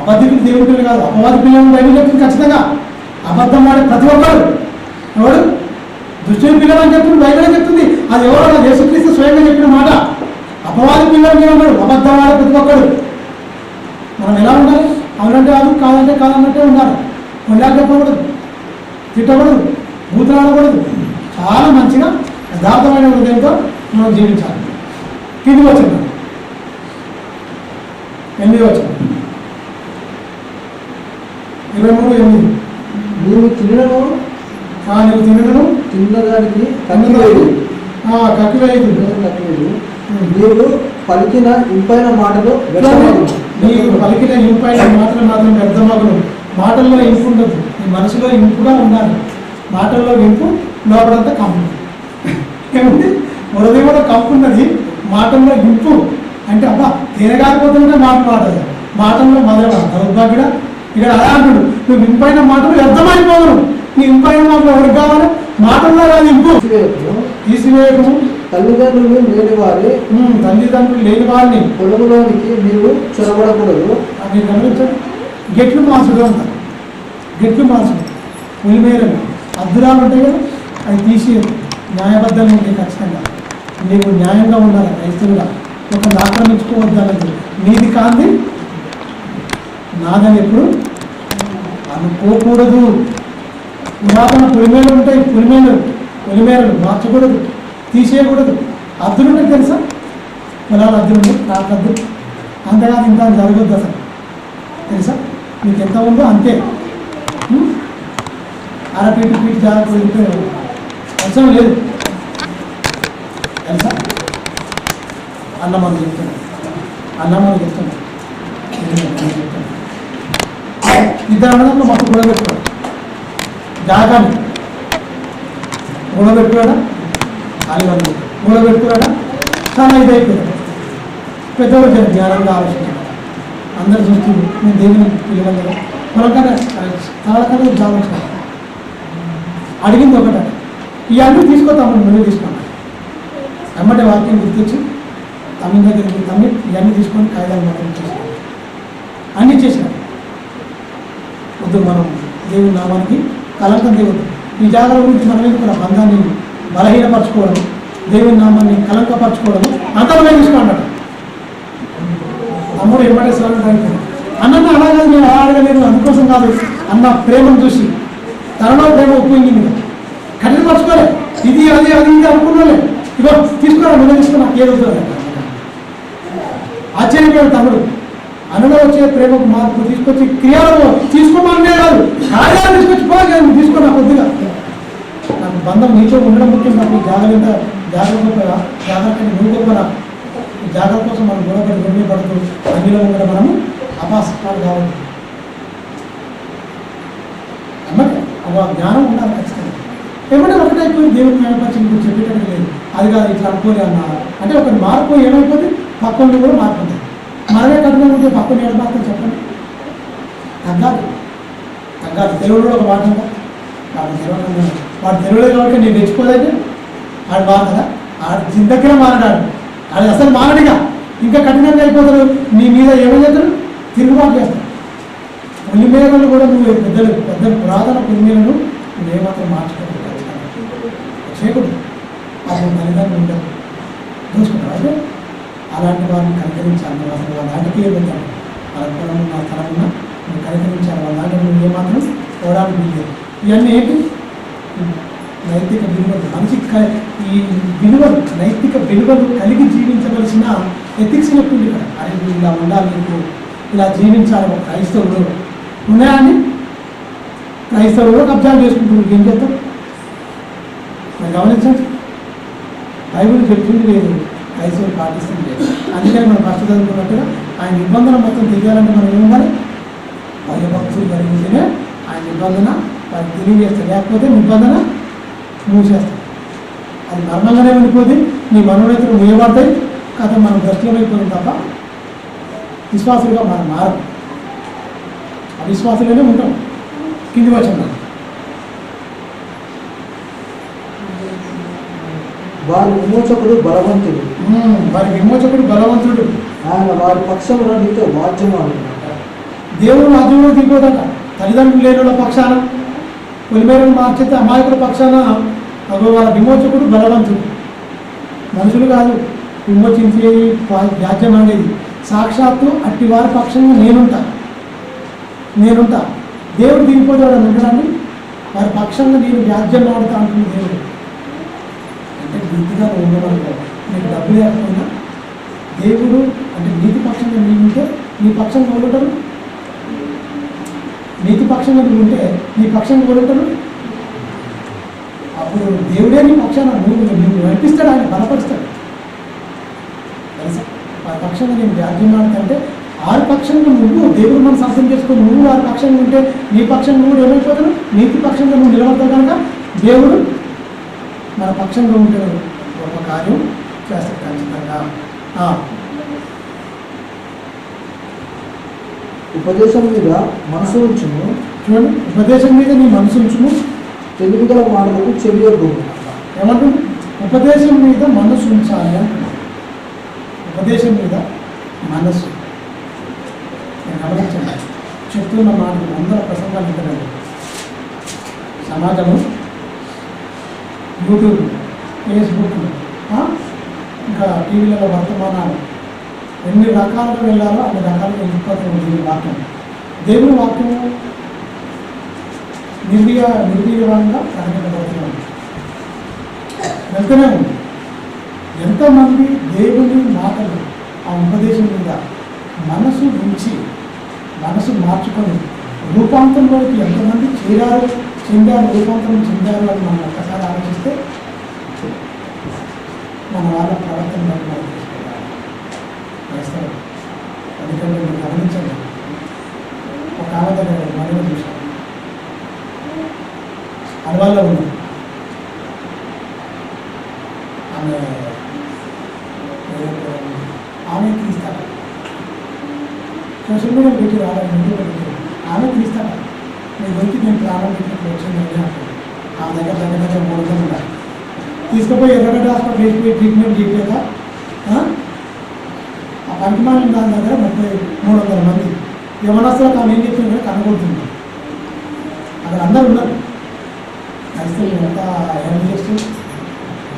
అబద్ధికులు దేవుని పిల్లలు కాదు. అపవాది పిల్లలు బయట చెప్తుంది ఖచ్చితంగా. అబద్ధం వాడే ప్రతి ఒక్కరు ఎవడు దుష్టుని పిల్లలు అని చెప్తుంది బైబిలే చెప్తుంది. అది ఎవరో యేసుక్రీస్తు స్వయంగా చెప్పిన మాట. అపవాది పిల్లలు మీద ఉన్నాడు, అబద్ధం వాడే ప్రతి ఒక్కరు. మనం ఎలా ఉండాలి? అవునంటే కాదు, కాదంటే కాదన్నట్టే ఉండాలి. కొండాలు చెప్పకూడదు, తిట్టకూడదు, బూతులాడకూడదు. చాలా మంచిగా యథార్థమైన హృదయంతో మనం జీవించాలి. కిందికి వచ్చింది 8వ వచనం 23:8 నీవు తినను నీవు తినను తిన్నదానికి కక్కివేయదు. నీవు పలికిన ఇంపైన మాటలు నీవు పలికిన ఇంపైన మాటలు మాత్రం వ్యర్థమగును. మాటల్లో ఇంపు ఉండదు, నీ మనసులో ఇంపుగా ఉండాలి. మాటల్లో ఇంపు, లోపలంతా కంపు. ఏముంది? హృదయంలో కంపు ఉన్నది, మాటల్లో ఇంపు. అంటే అబ్బా తేనెగాకపోతుంటే మాటలు మాటలు, మాటల్లో మొదలవ దౌర్భాగ్యుడ ఇక్కడ అలా అంటుడు, నువ్వు ఇంపైన మాటలు వ్యర్థమైపోవను. నీ ఇంపైన మాటలు ఎవరికి కావాలి? మాటల్లో కాదు ఇంపు. తీసివేయకము తల్లిదండ్రులు లేని వారి తల్లిదండ్రులు లేని వారిని పొలములోనికి మీరు చొరబడకూడదు. అది గమనించండి. గెట్లు మార్చుడు అంటారు. గెట్లు మార్చుడు ఉలిమేరలు అద్దురాలు ఉంటాయి కదా, అవి తీసి న్యాయబద్ధంగా ఉంటాయి. ఖచ్చితంగా నీవు న్యాయంగా ఉండాలి. క్రైస్తవుగా ఒకరిని ఆక్రమించుకోవద్దానంటే నీది కాంది నాదని ఎప్పుడు అనుకోకూడదు. పురాతన పొలిమేలు ఉంటాయి, పొలిమేరలు మార్చకూడదు, తీసేయకూడదు. అద్దులుంటే తెలుసా? పొలాలు అద్దులు, నాకు అద్దు, అంతేకాదు ఇంత జరగద్దు అసలు. తెలుసా? మీకు ఎంత ఉందో అంతే. అరపీటు పీటు జాగ్రత్త అవసరం లేదు. తెలుసా? అన్నమని చెప్తున్నాను, అన్నమని చెప్తున్నాను. ఇద్దరు అన్నదమ్ములు మొత్తం గొడవపెట్టుకోడు, జాగాన్ని గొడవపెట్టుకోడా, అలివని గొడవపెట్టుకోడా, చాలా ఇదైపోయాడు. పెద్దవాళ్ళు జ్ఞానంగా ఆలోచించాడు. అందరు చూస్తుంది నేను దేవుని పిల్లలు కదా, పొలకన్నా తలకన్నా జాగించాను. అడిగింది ఒకట, ఇవన్నీ తీసుకో తమ్ముడు, నువ్వే తీసుకున్నాను. ఎమ్మటే వాక్యం గుర్తొచ్చి తమ్మిడి దగ్గరికి తమ్మిడి ఇవన్నీ తీసుకొని కాగితాలు మొత్తం చేశాను, అన్నీ చేశాను. వద్దు, మనం దేవుని నామానికి కలంకం దేవుడు. ఈ జాగ్రత్త గురించి మనం ఎందుకు బంధాన్ని బలహీనపరచుకోవడం, దేవుని నామాన్ని కలంకపరచుకోవడం అంతమే తీసుకున్నాడు. తమ్ముడు ఎమ్మటే స్వామి అయిపోయాడు. అన్న అలాగే నేను అలా అడగలేదు, అందుకోసం కాదు అన్న ప్రేమను చూసి తనలో ప్రేమ ఉపయోగించింది. కఠినపరచుకోలే, ఇది అది అది ఇది అనుకున్నాలే. ఇగో తీసుకురా, నువ్వే తీసుకున్నా, ఏదో ఆశ్చర్యపోయాడు తమ్ముడు. అన్నలో వచ్చే ప్రేమకు మార్పు తీసుకొచ్చి క్రియలలో తీసుకోమనే కాదు, కార్యాలు తీసుకొచ్చి పోగా తీసుకున్నా. కొద్దిగా నాకు బంధం నీతో ఉండడం ముఖ్యం. నాకు జాగ్రత్తని నువ్వు గొప్పరా. జాగ్రత్త కోసం మనం గొడవపడి గొడవ పడుతూ అన్నిలో కూడా మనము అపాస్పాలు కావాలి. అన్నమాట ఆ జ్ఞానం ఉండాలి ఖచ్చితంగా. ఏమంటే ఒకటైపోయి దేవుని జ్ఞానపరిచి మీకు చెప్పేటట్టు లేదు. అది కాదు ఇట్లా అనుకోలే అన్నా అంటే ఒకటి మార్పు ఏమైపోతుంది, పక్కన కూడా మారుతుంది. మనమే కఠినంగా ఉంటే పక్కన ఏడు మాత్రం చెప్పండి, తగ్గాలి. తెలుగులో ఒక మాట ఉందా, వాడు తెలుగులో కాబట్టి నేను తెచ్చుకోలేదు, ఆడు మారదా? ఆడు జిందగిన మారడాడు, అది అసలు మారడిగా. ఇంకా కఠినంగా అయిపోతాడు, నీ మీద ఏమని చేస్తాడు, తిరుగుబాటు చేస్తాడు. పులిమేరలు కూడా నువ్వు పెద్ద పురాతన పులిమేరలు నువ్వేమాత్రం మార్చుకోవాలి, చేయకూడదు. అసలు తల్లిదండ్రులు ఉంటారు, చూసుకుంటారు. అయితే అలాంటి వారిని కనికరించాలి. అసలు వాళ్ళ నాటికే వెళ్తాను, వాళ్ళ పొలం నా స్థలమున్నా నువ్వు కనికరించాలి. వాళ్ళ నాటి నువ్వు ఏమాత్రం పోవడానికి వీలేదు. ఇవన్నీ ఏంటి? నైతిక విలువలు. మనిషి ఈ విలువలు, నైతిక విలువలు కలిగి జీవించవలసిన ఎథిక్స్ చెప్తుంది ఇక్కడ. అరే నువ్వు ఇలా ఉండాలి, నీకు ఇలా జీవించాలి. ఒక క్రైస్తవులు ఉన్నాయని క్రైస్తవులు కబ్జాలు చేసుకుంటున్నారు. ఏం చేస్తాం మరి గమనించండి. బైబిల్ చెప్తుంది లేదు, క్రైస్తవులు పాటిస్తుంది లేదు. అందుకని మనం ఫస్ట్ చదువుకున్నట్టుగా ఆయన నిబంధన మొత్తం తెలియాలంటే మనం ఏముండాలి? భయభక్తులు కలిగితేనే ఆయన నిబంధన వారికి తెలియజేస్తాడు. లేకపోతే నిబంధన మూసేస్తాం. అది మర్మంగానే ఉండిపోతుంది. నీ మనోనేతలు మూయబడతాయి. కథ మనం దృష్టిలోమైపోతుంది తప్ప విశ్వాసులుగా మనం మారం. అవిశ్వాసులనే ఉంటాం. కింది వచ్చిన వారి విమోచకుడు బలవంతుడు, వారి విమోచకుడు బలవంతుడు. ఆయన వారి పక్షంలో నీతో వాద్యం ఆడుతున్నాడు. దేవుడు రాజ్యంలో దిగిపోదట. తల్లిదండ్రులు లేని వాళ్ళ పక్షాన, పొలిమేరలు మార్చితే అమాయకుల పక్షాన వాళ్ళ విమోచకుడు బలవంతుడు. మనుషులు కాదు విమోచించేది, వ్యాజ్యం అనేది. సాక్షాత్తు అట్టి వారి పక్షంగా నేనుంటా. దేవుడు దిగిపోతాడు అని ఉండడాన్ని వారి పక్షంగా నేను వ్యాజ్యం ఆడుతా అంటుంది దేవుడు. అంటే నీతిగా ఉండమనుకో, నీకు డబ్బు లేకపోయినా దేవుడు అంటే నీతి పక్షంగా నీవుంటే నీ పక్షంగా ఉండటం, నీతి పక్షంగా నువ్వు ఉంటే నీ పక్షంగా ఉండటం. అప్పుడు దేవుడే నీ పక్షాన నువ్వు నడిపిస్తాడు, ఆయన బలపరుస్తాడు. తెలుసా? వారి పక్షంగా నేను వ్యాజ్యం ఆడుతుంటే ఆరు పక్షంగా నువ్వు దేవుడు మనం అర్థం చేసుకో. నువ్వు వారి పక్షంగా ఉంటే నీ పక్షంగా నువ్వు ఏమైపోతాడు, నీతి పక్షంగా నువ్వు నిలబడతావు. కనుక దేవుడు మన పక్షంగా ఉంటాడు, గొప్ప కార్యం చేస్తాడు ఖచ్చితంగా. ఉపదేశం మీద మనసు ఉంచును, చూడండి, ఉపదేశం మీద నీ మనసు ఉంచును, తెలివిగల మాటలకు చెవియొద్దు. ఏమంటుంది? ఉపదేశం మీద మనసు ఉంచాలి అంటున్నాడు. ఉపదేశం మీద మనసు. నేను గమనించండి, చెప్తున్న మాటలు 100 ప్రసంగాలు ఇంటర్నెట్, సమాజము, యూట్యూబ్, ఫేస్బుక్, ఇంకా టీవీలలో వర్తమానాలు, ఎన్ని రకాలుగా వెళ్ళాలో అన్ని రకాలుగా వెళ్ళిపోతుంది దేవుని వాక్యం. దేవుని వాక్యము నిర్వీర్యంగా ప్రకటించబడుతున్నాడు, వెళ్తూనే ఉంది. ఎంతోమంది దేవుని మాటలు ఆ ఉపదేశం మీద మనసు ఉంచి మనసు మార్చుకొని రూపాంతరంలోకి ఎంతమంది చెందారు రూపాంతరం చెందారు అని మనం ఒక్కసారి ఆలోచిస్తే మన వాళ్ళ ప్రవర్తన బట్టి మనం చూసుకోవాలి. క్రైస్తవులు ఎందుకంటే మీరు గమనించండి, ఒక ఆమె దగ్గర మరణ చూశాను, అలవాళ్ళలో ఉంది. ఆమె తీస్తాడు, సోషల్ మీడియా పెట్టి రావాలి, ఆమె తీస్తాడు. మీ గురించి నేను ప్రాణం పెట్టి వచ్చిందని అంటాడు. ఆమె దగ్గర 300 ఉండాలి. తీసుకుపోయి ఎర్రగడ్డ హాస్పిటల్ వేసిపోయి ట్రీట్మెంట్ చేయలేక ఆ పంచమాలిన దాని దగ్గర 300 మంది యవనస్తులకు ఆమె ఏం చెప్తుంది కనుగొడుతుంది. అక్కడ అందరూ ఉన్నారు. క్రైస్తవులు ఎంత ఏం చేస్తూ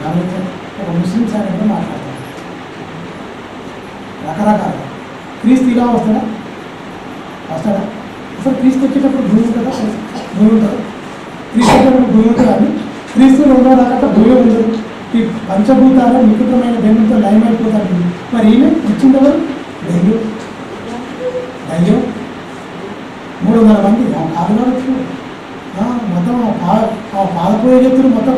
గమనించారు. ఒక ముస్లిమ్స్ ఆయన మాట్లాడతారు రకరకాలుగా. క్రీస్తు ఇలా వస్తాడా? అసలు క్రీస్తు వచ్చేటప్పుడు భూమి ఉంటుందా? భూమి ఉంటుందా? క్రీస్తు వచ్చేటప్పుడు భూమి ఉంటుందా అని క్రీస్తు 2వ రాకట భూమి ఉండదు. ఈ పంచభూతాలు నిపుణమైన బెండంతో లయమైపోతాడు. మరి ఈయన వచ్చిందెవరు? దయ్యం. 300 మంది కాదుగా వచ్చినాడు. మొత్తం పాదపోయే చెప్తున్నారు. మొత్తం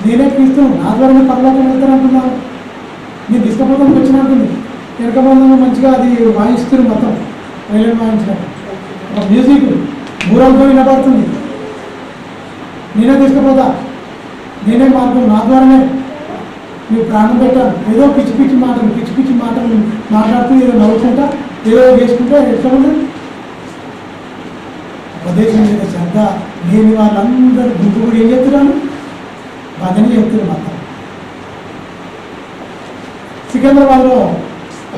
నేనే క్రీస్తు, నా ద్వారానే పరలోకం వెళ్తాను అంటున్నాను. నేను తీసుకపోతానికి వచ్చినట్టుంది. వెనకబంధంగా మంచిగా అది వాయిస్తున్నారు. మొత్తం వైలెంట్ వాయించినట్టు ఒక మ్యూజిక్ మూరాలతో వినబడుతుంది. నేనే తీసుకుపోతా, నేనే మార్గం, నా ద్వారానే మీరు ప్రాణం పెట్టాను. ఏదో పిచ్చి పిచ్చి మాటలు మాట్లాడుతూ ఏదో నవ్వుకుంటా ఏదో చేసుకుంటా ఎట్లా ఉండదు. ఉపదేశం మీద శ్రద్ధ లేని వాళ్ళందరూ గుంపు కూడా ఏం చెప్తున్నాను? భజన చెప్తున్నారు. మొత్తం సికింద్రాబాద్లో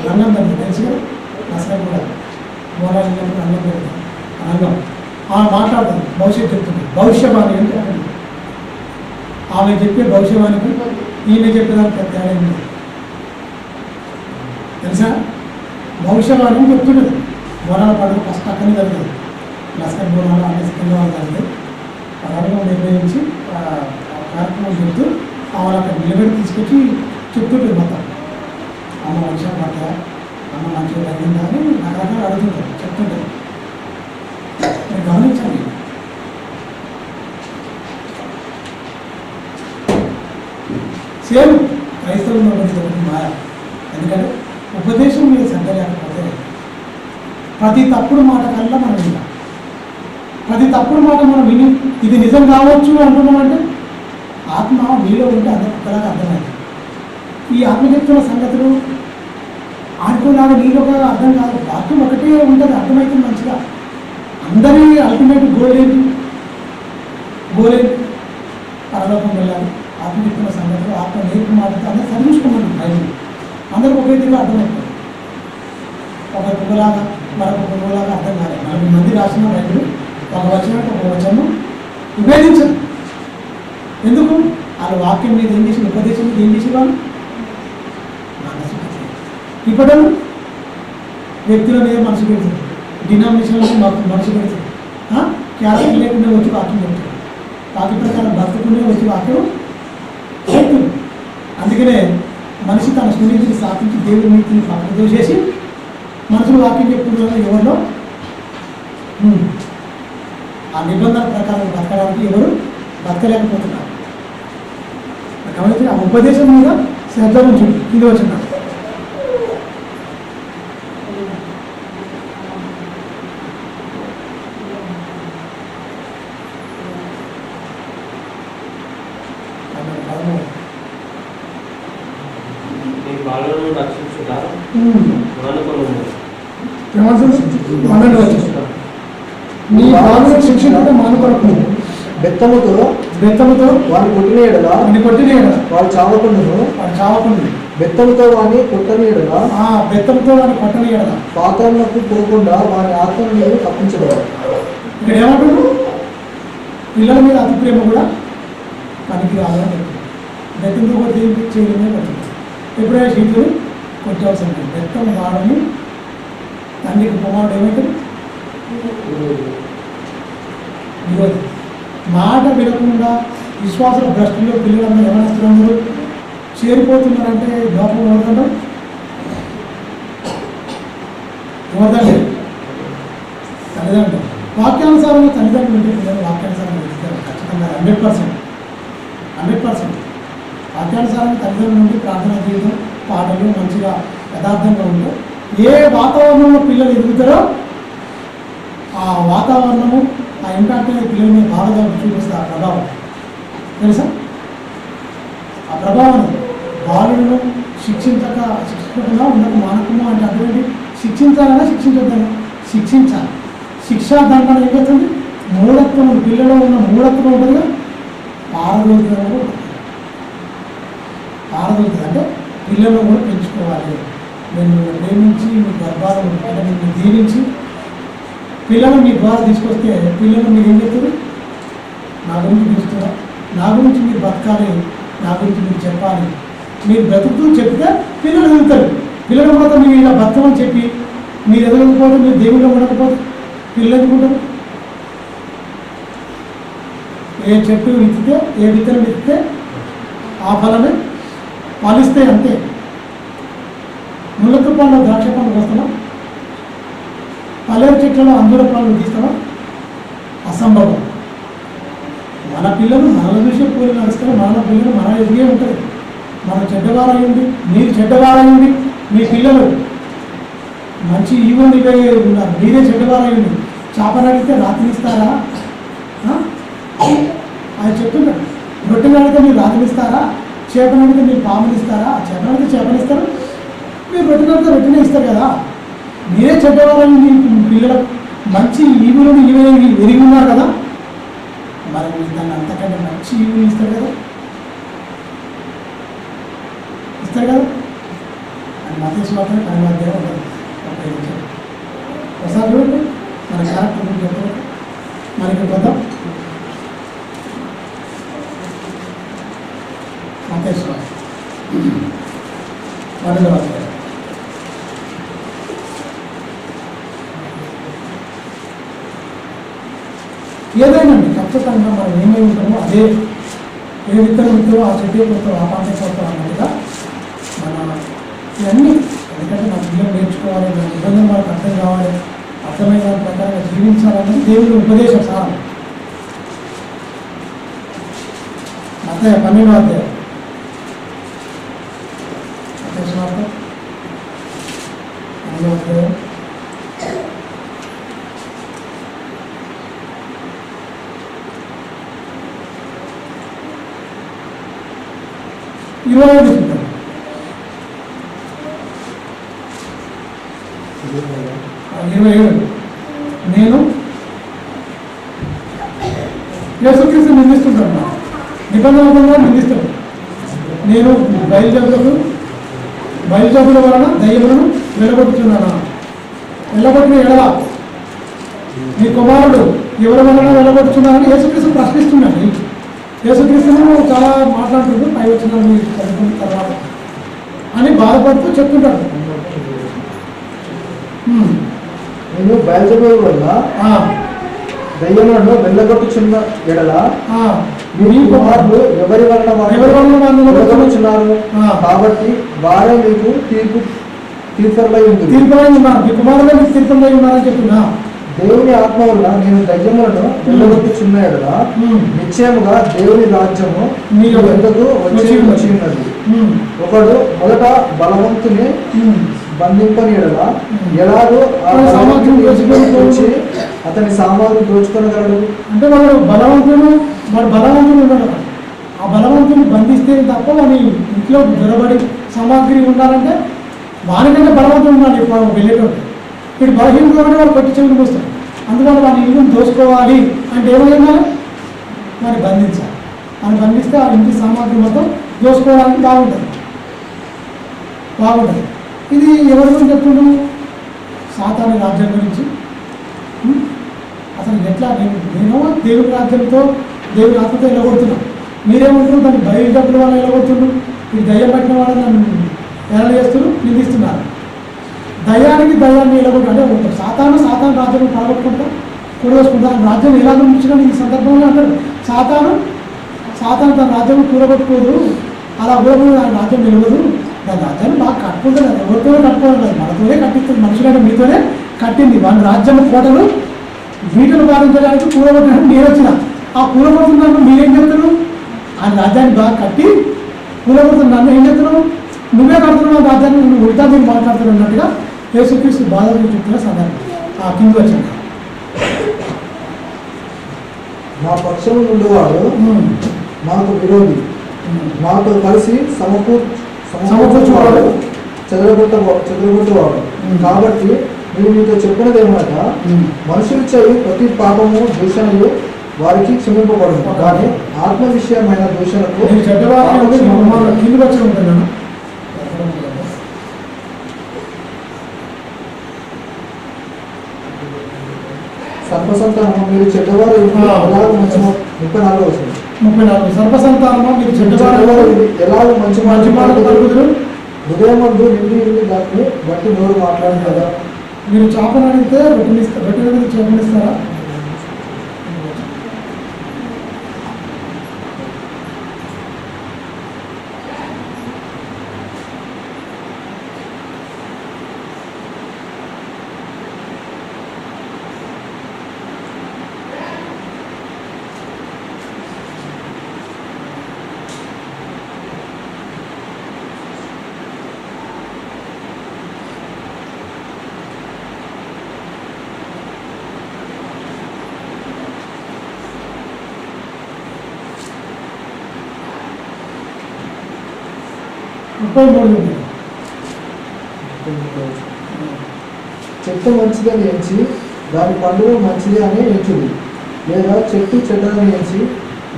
రంగం ఉంది తెలుసు కదా, నష్టం కూడా మోనాలి రంగం పెడుతుంది. రంగం ఆమె మాట్లాడుతుంది, భవిష్యత్తు చెప్తుంది. భవిష్యవాణి అంటే ఆమె చెప్పే భవిష్యవాణికి ఈమె చెప్పేదానికి తేడా ఉంది తెలుసా? భవిష్యవాణి చెప్తుండదు. బోనాల పండుగ ఫస్ట్ అక్కడనే జరుగుతుంది. లస్కర్ బోనాలు అన్ని సికింద్రాబాద్ జరిగితే రంగం నిర్ణయించి కార్యక్రమం చెప్తూ ఆమె అక్కడ నిలబెట్టి తీసుకొచ్చి చెప్తుంటుంది. మొత్తం అమ్మ వర్షం పడ్డా, అమ్మ మంచిగా తగ్గిందా అని రకరకాలు అడుగుతుంటారు, చెప్తుంటారు. మీరు గమనించండి. సేమ్ క్రైస్తవుల్లో ఒకటి మాయ. ఎందుకంటే ఉపదేశం మీద శ్రద్ధ లేకపోతే ప్రతి తప్పుడు మాట కల్లా మనం వింటాం. ప్రతి తప్పుడు మాట మనం విని ఇది నిజం కావచ్చు అంటున్నామంటే ఆత్మ మీలో ఉంటే అందరికీ అర్థమైంది. ఈ ఆత్మ చెప్తున్న సంగతులు ఆడుకోలాగా నీలోగా అర్థం కాదు. వాక్యం ఒకటే ఉంటుంది, అర్థమవుతుంది మంచిగా. అందరి అల్టిమేట్ గోల్ ఏంటి? పరలోకం వెళ్ళాలి. ఆత్మ చెప్తున్న సంగతులు ఆత్మ నేర్పు మాటతో అందరూ చదివించుకున్నాను. బయట అందరికీ ఒకే తీరుగా అర్థమవుతుంది. ఒక పువ్వులాగా మరొక పువ్వులాగా అర్థం కాలేదు. 40 మంది రాసిన బైబిల్ ఒక వచనానికి ఒక వచనం విభేదించదు. ఎందుకు? వాళ్ళ వాక్యం మీద ఏం చేసి, ఉపదేశం మీద ఏం చేసి వాళ్ళు ఇప్పటం వ్యక్తుల మీద మనసు పెడుతుంది, డినామినేషన్లో మనసు పెడుతుంది. క్యారెక్టర్ లేకుండా వచ్చి వాక్యం చెప్తుంది, వాక్య ప్రకారం బతుకునే వచ్చి వాక్యం చెప్తుంది. అందుకనే మనిషి తన స్నేహితుని స్థాపించి దేవుడి నీతిని పక్కన దోసేసి మనుషులు వాక్యం చెప్తున్నారు. ఎవరిలో ఆ నిబంధన ప్రకారం బతకడానికి ఎవరు బతకలేకపోతున్నారు. కాబట్టి ఆ ఉపదేశం మీద శ్రద్ధ నుంచి ఇది వచ్చిన ఏమంటుంది? 12 వచ్చి నీ బాలుని శిక్షించుట మానుకొనకు, బెత్తముతో వాడిని కొట్టిన ఎడల వాడు చావకుండా బెత్తంతో వాడిని కొట్టని ఎడల పాతాళమునకు పోకుండా వాని ఆత్మను నీవు తప్పించగలవు. ఇక్కడ ఏమంటాడు? పిల్లల మీద అతి ప్రేమ కూడా పనికి రాదని బెత్తంతో కొట్టి చేయడమే పడుతుంది. ఎప్పుడైనా శీతులు కొట్టవలసిన బెత్తం వాడని తండ్రికి కుమారుడు ఏమవుతుంది? విరోధి. మాట వినకుండా విశ్వాస భ్రష్టుల్లో పిల్లలందరూ యవనస్తులందరూ చేరిపోతున్నారంటే లోపం ఎవరికంటే తల్లిదండ్రులు. వాక్యానుసారంగా తల్లిదండ్రులు ఉంటే పిల్లలు వాక్యానుసారంగా వెళ్తారు ఖచ్చితంగా 100%. వాక్యానుసారంగా తల్లిదండ్రుల నుండి ప్రార్థన జీవితం, పాటలు మంచిగా యథార్థంగా ఉంటే ఏ వాతావరణంలో పిల్లలు ఎదుగుతారో ఆ వాతావరణము ఆ ఇంపాక్ట్ అనేది పిల్లల మీద బాగా చూపిస్తుంది. ఆ ప్రభావం తెలుసా? ఆ ప్రభావం బాలులను శిక్షించకుండా ఉండక మానకము అంటే అటువంటి శిక్షించాలన్నా శిక్షించొద్దన్నా శిక్షించాలి. శిక్షా దండన ఏం చేస్తుంది? మూఢత్వం, పిల్లలో ఉన్న మూఢత్వం ఉంటుందిగా పారదోలుతుంది అంటే పిల్లలను కూడా పెంచుకోవాలి. నేను ప్రేమించి మీ గర్భాలను అంటే మీరు దీవించి పిల్లలు మీ ద్వారా తీసుకొస్తే పిల్లలు మీరు ఏం చెప్తారు? నా గురించి చూస్తారా, నా గురించి మీరు బతకాలి, నా గురించి మీరు చెప్పాలి. మీరు బ్రతుకుతూ చెప్తే పిల్లలు ఎదుగుతారు. పిల్లలు కూడా మీరు ఇలా బతకమని చెప్పి మీరు ఎదగకపోతే, మీరు దేవుళ్ళు ఉండకపోతే పిల్లలు ఎదుగుంటారు. ఏ చెట్టు విత్తితే, ఏ విత్తనం విత్తితే ఆ ఫలమే పాలిస్తే అంతే. ముళ్ళక పండ్లు ద్రాక్ష పండ్లు వస్తామా? పల్లెరు చెట్లలో అంజూర పండ్లు తీస్తామా? అసంభవం. మన పిల్లలు మనలో చూసే పూలు నడుస్తారు. మన పిల్లలు మన ఎదిగే ఉంటారు. మన చెడ్డవారయ్యండి, మీరు చెడ్డవారయ్యండి, మీ పిల్లలు మంచి ఈవెంట్ ఉన్నారు, మీరే చెడ్డవారయ్యండి. చేపను అడిగితే రాత్రి ఇస్తారా అది చెప్తున్నాడు. రొట్టెని అడిగితే మీరు రాత్రి ఇస్తారా? చేపను అడిగితే మీరు పాములు ఇస్తారా? చేపను అడిగితే చేపలు ఇస్తారు, మీరు రొట్టెని అడిగితే రొట్టెనే ఇస్తారు కదా. మీరే చెడ్డవారయ్యండి, పిల్లలు మంచి ఈవులను ఎరిగి ఉన్నారు కదా, మరి మీరు దాన్ని అంతకంటే మంచి ఈవులు ఇస్తారు కదా అని మతేశ్వ మాత్రం కనుమధ్యం ఉపయోగించారు. ఒకసారి చూడండి మన క్యారెక్టర్ గురించి చెప్పారు. మనకి కొద్దాం మతేశ్వ 12వ అధ్యాయం. ఏదైనా ఖచ్చితంగా మనం ఏమై ఉంటామో అదే, ఏ విత్తనం విత్తమో ఆ చెట్టు కొత్త ఆ పంట కొత్త అన్నట్టుగా మన ఇవన్నీ. ఎందుకంటే నా పిల్లలు నేర్చుకోవాలి, నా నిబంధన వాళ్ళకి అర్థం కావాలి, అర్థమైన దాని ప్రకారంగా జీవించాలన్నది దేవుని ఉపదేశ సారం. మత్తయి 12వ అధ్యాయం. మత్తయి సువార్త 12వ అధ్యాయం 27. నేను యేసుక్రీస్తు నిందిస్తుంటాను, నిబంధనగా నిందిస్తాను. నేను బయలుజాబుల వలన దయ్యములను వెళ్ళగొట్టుచున్నాను. వెళ్ళగొట్టిన ఎడల మీ కుమారుడు ఎవరి వలన వెళ్ళగొట్టుచున్నారని యేసుక్రీస్తు ప్రశ్నిస్తున్నాడు. యేసుక్రీస్తును చాలా మాట్లాడుతుంటూ పై వచ్చిన చదువుకున్న తర్వాత అని బాధపడుతూ చెప్తుంటాడు. నేను బయలుదేరి వల్ల దయ్యములను వెళ్ళగొట్టుచున్న ఎడల మీ కుమారులు ఎవరి వలన వెళ్ళగొట్టుచున్నారు, కాబట్టి వారే మీకు తీర్పులై ఉన్నారు. మీ కుమారులు మీకు తీర్పులై ఉన్నారని చెప్తున్నా. దేవుని ఆత్మ వల్ల నేను దయ్యములను వెళ్ళగొట్టుచున్న ఎడల నిశ్చయముగా దేవుని రాజ్యము మీ వద్దకు వచ్చి ఉన్నది. ఒకడు మొదట బలవంతుని బంధింపని ఎడల ఎలాగో అతని సామాగ్రి దోచుకొనగలడు. అంటే వాడు బలవంతుడు ఉన్నాడు. ఆ బలవంతుని బంధిస్తే తప్ప వాడి ఇంట్లో దొరబడి సామాగ్రి ఉండాలంటే వానికంటే బలవంతుడు ఉన్నాడు. ఇప్పుడు వెళ్ళేటోడు వీడు బలహీనంగా వాడు కొట్టి చెవిని పోస్తాడు. అందువల్ల వాడి ఇల్లుని దోసుకోవాలి అంటే ఏమైనా వాడిని బంధించాలి. వాడిని బంధిస్తే ఆ ఇంటి సామాగ్రి మొత్తం దోసుకోవడానికి బాగుంటుంది. ఇది ఎవరి గురించి చెప్తున్నాడు? సాతాను రాజ్యం గురించి. అసలు ఎట్లా నేను దేవుడి రాజ్యంతో దేవుడి ఆత్మతో వెళ్ళగొడుతున్నాను. మీరేమంటారు? దాన్ని బయలుదేరిన వాళ్ళు వెళ్ళగొడుతున్నారు. ఈ దయ్యం పట్టిన వాళ్ళని నన్ను ఎలా చేస్తున్నారు, నిందిస్తున్నారు. దయ్యానికి దయ్యాన్ని వెళ్ళగొట్టు అంటే సాతాను రాజ్యం పడగొట్టుకుంటా కూడగొట్టుకుంటా. రాజ్యం ఎలా గురించిన ఈ సందర్భంలో అంటారు సాతాను తన రాజ్యం కూడగొట్టుకోదు, అలా పోకుండా దాని రాజ్యం నిలవదు. దాని రాజ్యాన్ని బాగా కట్టుకుంటుంది. అది ఎవరితోనే కట్టుకోవడం లేదు, మనతోనే కట్టిస్తుంది. మనుషులైన మీతోనే కట్టింది. వాళ్ళ రాజ్యం కోటలు వీటిని పాలించడానికి కూడగొట్టడానికి నేను వచ్చిన. ఆ కూడగొడుతున్నాను మీరేం చెప్తున్నావు? ఆ రాజ్యాన్ని బాగా కట్టి కూడగొడుతున్నాను ఏం చెప్తున్నావు? నువ్వే కడుతున్నావు రాజ్యాన్ని, నువ్వు ఉల్టా మీరు మాట్లాడుతున్నట్టుగా యేసుక్రీస్తు బాధలు చెప్తున్న సందర్భం ఆ కింద వచ్చిన. నా పక్షం ఉండేవాడు నాకు విరోధి, నాతో కలిసి సమకూర్చువాడు చెదరగొట్టేవాడు. కాబట్టి నేను మీతో చెప్పినది ఏమనగా మనుషులు చేయు ప్రతి పాపము దూషణలు వారికి క్షమింపబడును, కానీ ఆత్మ విషయమైన దూషణకు సర్పసంతానము మీరు చెడ్డవారు ఎలాగో మంచి 34 వస్తుంది. 34 సర్పసంతానము మీరు చెడ్డవారు ఎలాగో మంచి మాటలు పలుకుదురు, హృదయం ముందు నిండి దాన్ని బట్టి నోరు మాట్లాడు కదా. మీరు చేపను అడిగితే రొట్టెని చేపనిస్తారా? చెట్టు మంచిదని ఎంచి దాని పండు మంచిది అని ఎంచుడు, లేదా చెట్టు చెడ్డదని ఎంచి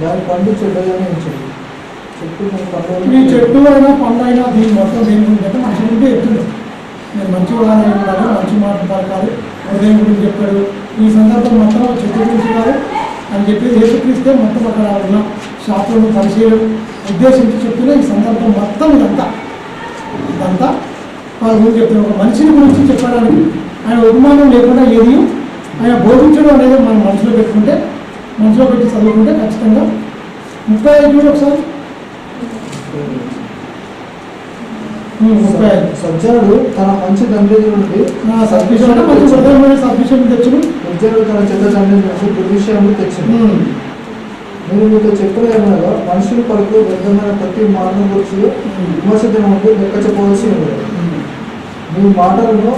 దాని పండు చెడ్డదని ఎంచుడు. చెట్టు అయినా పండు అయినా దీని మొత్తం దేని గురించి అంటే మనిషి గురించి చెప్తుంది. నేను మంచి వాదన ఉండాలి, మంచి మాటలు పలకాలి, హృదయం గురించి చెప్పాడు. ఈ సందర్భం మొత్తం చెట్టు గురించి కాదు అని చెప్పి యేసుక్రీస్తే మొత్తం అక్కడ ఉన్న శాస్త్రం పరిశీలన ఉద్దేశించి చెప్తున్న ఈ సందర్భం మొత్తం ఇదంతా వాళ్ళ గురించి చెప్తున్నారు. ఒక మనిషిని గురించి చెప్పడానికి ఆయన ఉపమానం లేకుండా ఏది ఆయన బోధించడం అనేది మనం మనసులో పెట్టుకుంటే, మనసులో పెట్టి చదువుకుంటే ఖచ్చితంగా 35 ఒకసారి 35 సజ్జనుడు తన మంచి తండ్రి నుండి సబ్మిషన్ అంటే మంచి హృదయమైన సబ్మిషన్ తెచ్చును, సజ్జనుడు తన చెడ్డ తండ్రి నుండి దుర్విషయాన్ని తెచ్చును. నేను మీతో చెప్పిన ఏమనగా మనుషులు పలుకు వ్యర్థమైన ప్రతి మాటను గురించి విమర్శించిన ముందు లెక్క చెప్పవలసి ఉంది. మీ మాటలను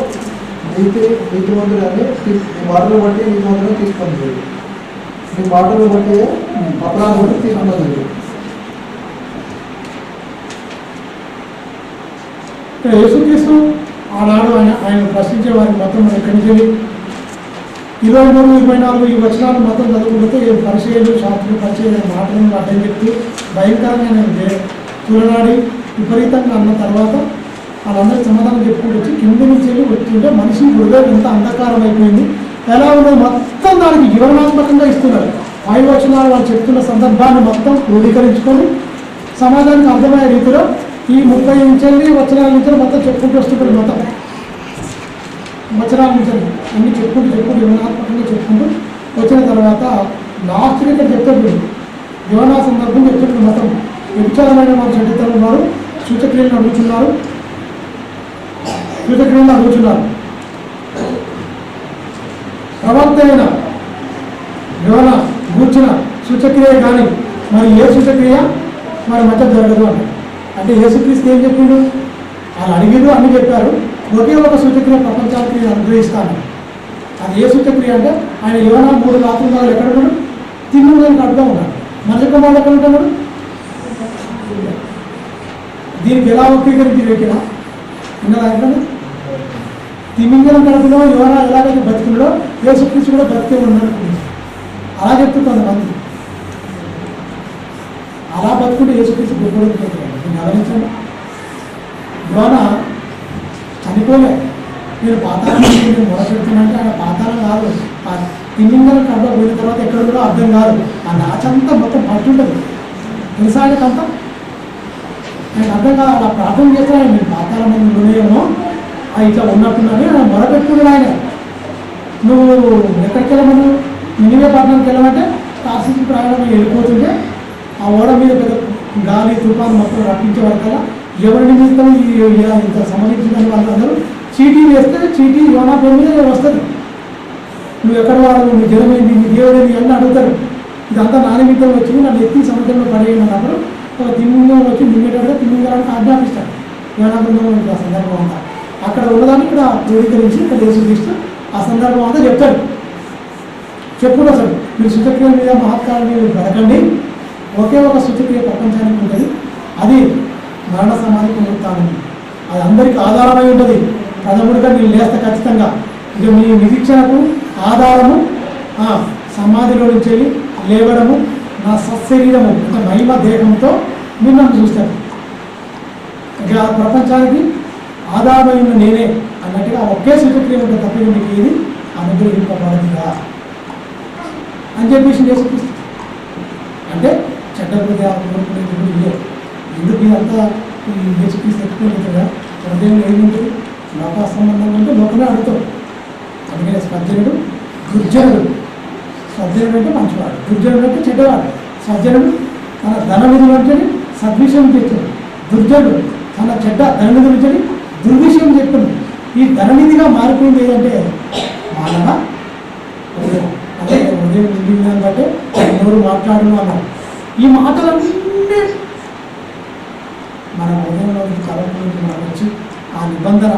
నీతివంతుడని మీ మాటలు బట్టి నీతివంతులను తీసుకుంది, మీ మాటలు బట్టి అపరాధం తీసుకున్నది. యేసుక్రీస్తు ఆనాడు ఆయన ప్రశ్నించే వారికి మొత్తం మనం ఎక్కడి నుంచి 23, 24 ఈ వచనాలు మొత్తం చదువుకుంటే పరిచయాలు శాస్త్రులు పరిచయం మాటలను అడ్డం చెప్తూ భయంకరంగా తులనాడి విపరీతంగా అన్న తర్వాత వాళ్ళందరికీ సమాధానం చెప్పుకుంటూ వచ్చి కింది నుంచి వెళ్ళి వస్తుంటే మనిషి హృదయం ఎంత అంధకారం అయిపోయింది, ఎలా ఉన్నది మొత్తం దానికి వివరణాత్మకంగా ఇస్తున్నారు. 5 వచనాలు వాళ్ళు చెప్తున్న సందర్భాన్ని మొత్తం క్రోడీకరించుకొని సమాజానికి అర్థమయ్యే రీతిలో ఈ 30 నుంచి వచనాల నుంచి మొత్తం చెప్పుకుంటూ వస్తుంటారు. మొత్తం వచనాల నుంచి అన్ని చెప్పుకుంటూ వివరణాత్మకంగా చెప్పుకుంటూ వచ్చిన తర్వాత లాస్ట్కి ఇక్కడ చెప్తాడు యోనా సందర్భం చెప్తాడు. మొత్తం విచారమైన వారు చెడ్డతనం వారు సూచక్రియలను అడుగుతున్నారు. ప్రవక్త అయిన యోనా కూర్చున్న సూచక్రియ కానీ మరి ఏ సూచక్రియ మరి మధ్య జరగదు అంటే యేసుక్రీస్తు ఏం చెప్పిండు? వాళ్ళు అడిగిరు అన్ని చెప్పారు, ఒకే ఒక సూచక్రియ ప్రపంచానికి అనుగ్రహిస్తాను. అది ఏ సూచక్రియ అంటే ఆయన యోనా 3 రాత్రులు ఎక్కడ ఉన్నాడు? తిన్నుదని కడుతూ ఉన్నాడు. మనిషి కుమారుడు ఎక్కడ ఉంటాడు? దీనికి ఎలా వక్రీకరించి పెట్టినా విన్నదా? తిమింగలం కడుపులో యోనా ఎలాగైతే బతికినాడో యేసుక్రీస్తు కూడా బతికే ఉన్నాడు. అలా చెప్తుంది కొంతమంది. అలా బతుకుంటే యేసుక్రీస్తు గొప్ప గమనించండి. యోనా చనిపోలే. నేను పాతాళం నేను మొదలుపెడుతున్నానంటే ఆయన పాతాళం కాదు. ఆ తిమింగలం కడుపులో పోయిన తర్వాత ఎక్కడ కూడా అర్థం కాదు. ఆ నాచంతా మొత్తం పట్టుంటుంది. తెలుసా ఆయనకంతా? ఆయన అర్థం కాదు. అలా ప్రార్థన చేస్తే ఆయన నేను పాతాళం ఉన్నాయేమో ఇట్లా ఉన్నట్టున్నాను ఆయన మొదలుపెట్టుకున్నాడు. ఆయన నువ్వు ఎక్కడికి వెళ్ళమను? నినివే పట్టణానికి వెళ్ళమంటే తార్సీసు ప్రయాణం వెళ్ళిపోతుంటే ఆ ఓడ మీద పెద్ద గాలి తుఫాను మొత్తం రప్పించే వరకల్లా ఎవరి నిమిత్తం ఇంత సంబంధించిన వాళ్ళందరూ చీటీ వేస్తే చీటీ యోనా పేరు మీద వస్తుంది. నువ్వు ఎక్కడ వాడు, నీ జనమైంది, నీ దేవుడేది అని అడుగుతారు. ఇదంతా నా నిమిత్తం వచ్చి నన్ను ఎత్తి సముద్రంలో పడేయమన్నప్పుడు ఒక తిమ్మింగం వచ్చి నిమ్మేటప్పుడు తిమ్మింగడానికి ఆజ్ఞాపిస్తాడు. యోనా బృందం ఆ సందర్భం అంతా అక్కడ ఉన్నదాన్ని ఇక్కడ క్రోడీకరించి ఇక్కడ యేసుక్రీస్తు ఆ సందర్భం అంతా చెప్తాడు. చెప్పుడు అసలు మీరు సూచక్రియ మీద మహత్కారం మీద బ్రతకండి. ఒకే ఒక సూచక్రియ ప్రపంచానికి ఉంటుంది. అది మరణ సమాధి పునరుత్థానం. అది అందరికీ ఆధారమై ఉంటుంది. ప్రథముడిగా నేను లేస్తా ఖచ్చితంగా. ఇక మీ నిరీక్షణకు ఆధారము సమాధిలో నుంచి వెళ్ళి లేవడము, నా సశరీరము అంటే మహిమ దేహంతో మీరు నన్ను చూస్తారు. ఇక ప్రపంచానికి ఆధారమై ఉన్న నేనే అన్నట్టుగా ఒకే సూచక్రియ ఉంటుంది. తప్ప మీకు ఏది అనుగ్రహింపబడదుగా అని చెప్పేసి యేసుక్రీస్తు. అంటే చెడ్డ హృదయాలు కోరుకునేది ఇదే. ఎందుకు ఇదంతా ఈ యేసుక్రీస్తు ఎక్కువ హృదయంలో ఏముంటుంది? లోక సంబంధం అంటే లోకమే అడుగుతాడు. అందుకనే సజ్జనుడు దుర్జనుడు. సజ్జనుడు అంటే మంచివాడు, దుర్జనుడు అంటే చెడ్డవాడు. సజ్జనుడు తన ధన నిధులు అంటే సద్విషయం చెప్తాడు. దుర్జనుడు తన చెడ్డ ధన నిధులు అంటే దుర్విషయం చెప్తుంది. ఈ ధననిధిగా మారిపోయింది ఏదంటే మానవ హృదయం. అంటే హృదయం నిండిన బట్టే ఎవరు మాట్లాడును అన్నారు. ఈ మాటలన్నీ మన హృదయంలోని తలంపు నుంచి మనకు వచ్చి ఆ నిబంధన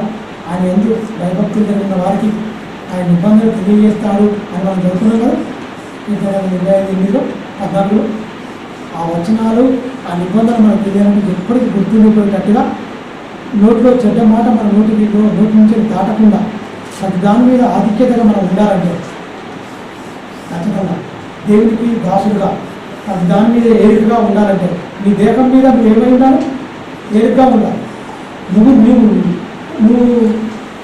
ఆయన ఎందుకు భయభక్తులు జరిగిన వారికి ఆయన నిబంధన తెలియజేస్తాడు అని మనం చదువుతున్నాం కదా. 25 14 ఆ వచనాలు ఆ నిబంధన మనకు తెలియాలంటే ఎప్పటికీ గుర్తుండిపోయేటట్టుగా నోట్లో చెడ్డ మాట మన నోటి నుంచి దాటకుండా ప్రతి దాని మీద ఆధిక్యతగా మనం ఉండాలంటే ఖచ్చితంగా దేవునికి దాసుడుగా ప్రతి దాని మీద ఏరుగా ఉండాలంటే నీ దేహం మీద నువ్వు ఏమై ఉండాలి? ఏరుగా ఉండాలి. నువ్వు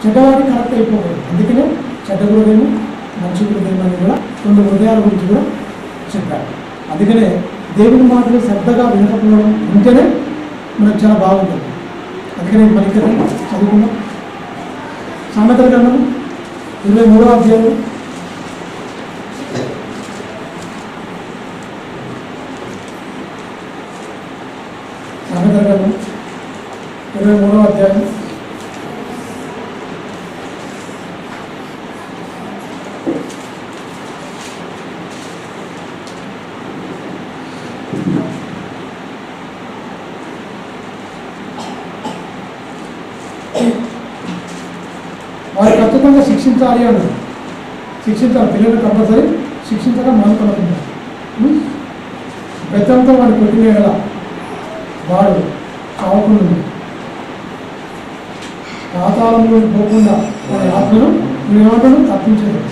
చెడ్డవాడికి కరెక్ట్ అయిపోకూడదు. అందుకనే చెడ్డ హృదయం మంచి హృదయం అని కూడా 2 హృదయాల గురించి కూడా చెప్పారు. అందుకనే దేవుని మాటలు శ్రద్ధగా వినకపోవడం ఉంటేనే మనకు చాలా బాగుంటుంది. అందుకనే మనకి చదువుకున్నాం. సామెతల గ్రంథం 23వ అధ్యాయం సామెతల గ్రంథం 23వ అధ్యాయం వారు ఖచ్చితంగా శిక్షించాలి అన్నారు. శిక్షించాలి. పిల్లలు కంపల్సరీ శిక్షించడం మానుకోకుండా బెత్తంతో వాడు కొట్టిన వాడు చావకుండా పాతాళంలో పోకుండా వాడి ఆత్మను నువ్వేమంటాను తప్పించదు.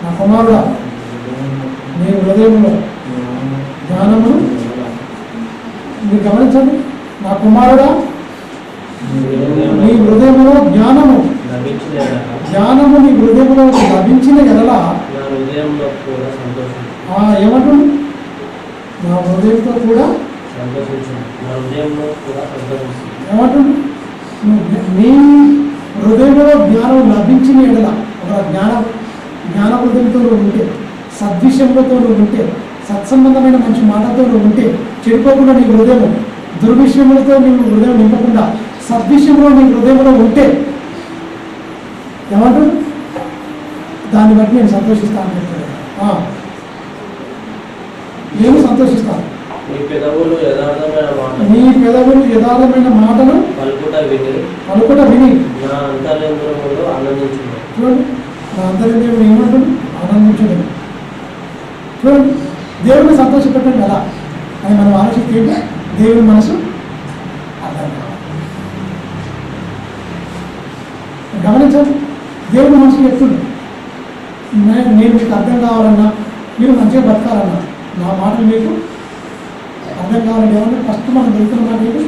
నా కుమారుడా నీ హృదయంలో జ్ఞానమును మీరు గమనించండి. నా కుమారుడా నీ హృదయంలో జ్ఞానము నీ హృదయంలో లభించిన ఎడలా ఏమంటుంది? నా హృదయంతో కూడా ఏమంటుంది? నీ హృదయంలో జ్ఞానం లభించిన ఎడల ఒక జ్ఞాన హృదయంతో నువ్వు ఉంటే, సద్విషయంతో నువ్వు ఉంటే, సత్సంబంధమైన మంచి మాటతో నువ్వు ఉంటే, చెడిపోకుండా నీ హృదయం దుర్విషయములతో నీ హృదయం నింపకుండా సద్విషయంలో నీ హృదయంలో ఉంటే ఏమంటుంది? దాన్ని బట్టి నేను సంతోషిస్తాను చెప్తాను. నేను సంతోషిస్తాను. నీ పెదవులు యథార్థమైన మాటలు పలుకుట విని నా అంతర్యంత్రములో ఆనందించున్నాను. చూడండి, నా అంతర్యంత్రం ఏమంటుంది? ఆనందించడం. చూడండి, దేవుడిని సంతోషపెట్టండి ఎలా అని మనం ఆలోచిస్తే దేవుని మనసు అర్థం కావాలి. గమనించండి, దేవుడు మనిషికి చెప్తుంది, నేను మీకు అర్థం కావాలన్నా, మీరు మంచిగా బతకాలన్నా, నా మాటలు మీకు అర్థం కావాలంటే ఏమన్నా ఫస్ట్ మనం దొరుకుతున్న మాట ఏంటి?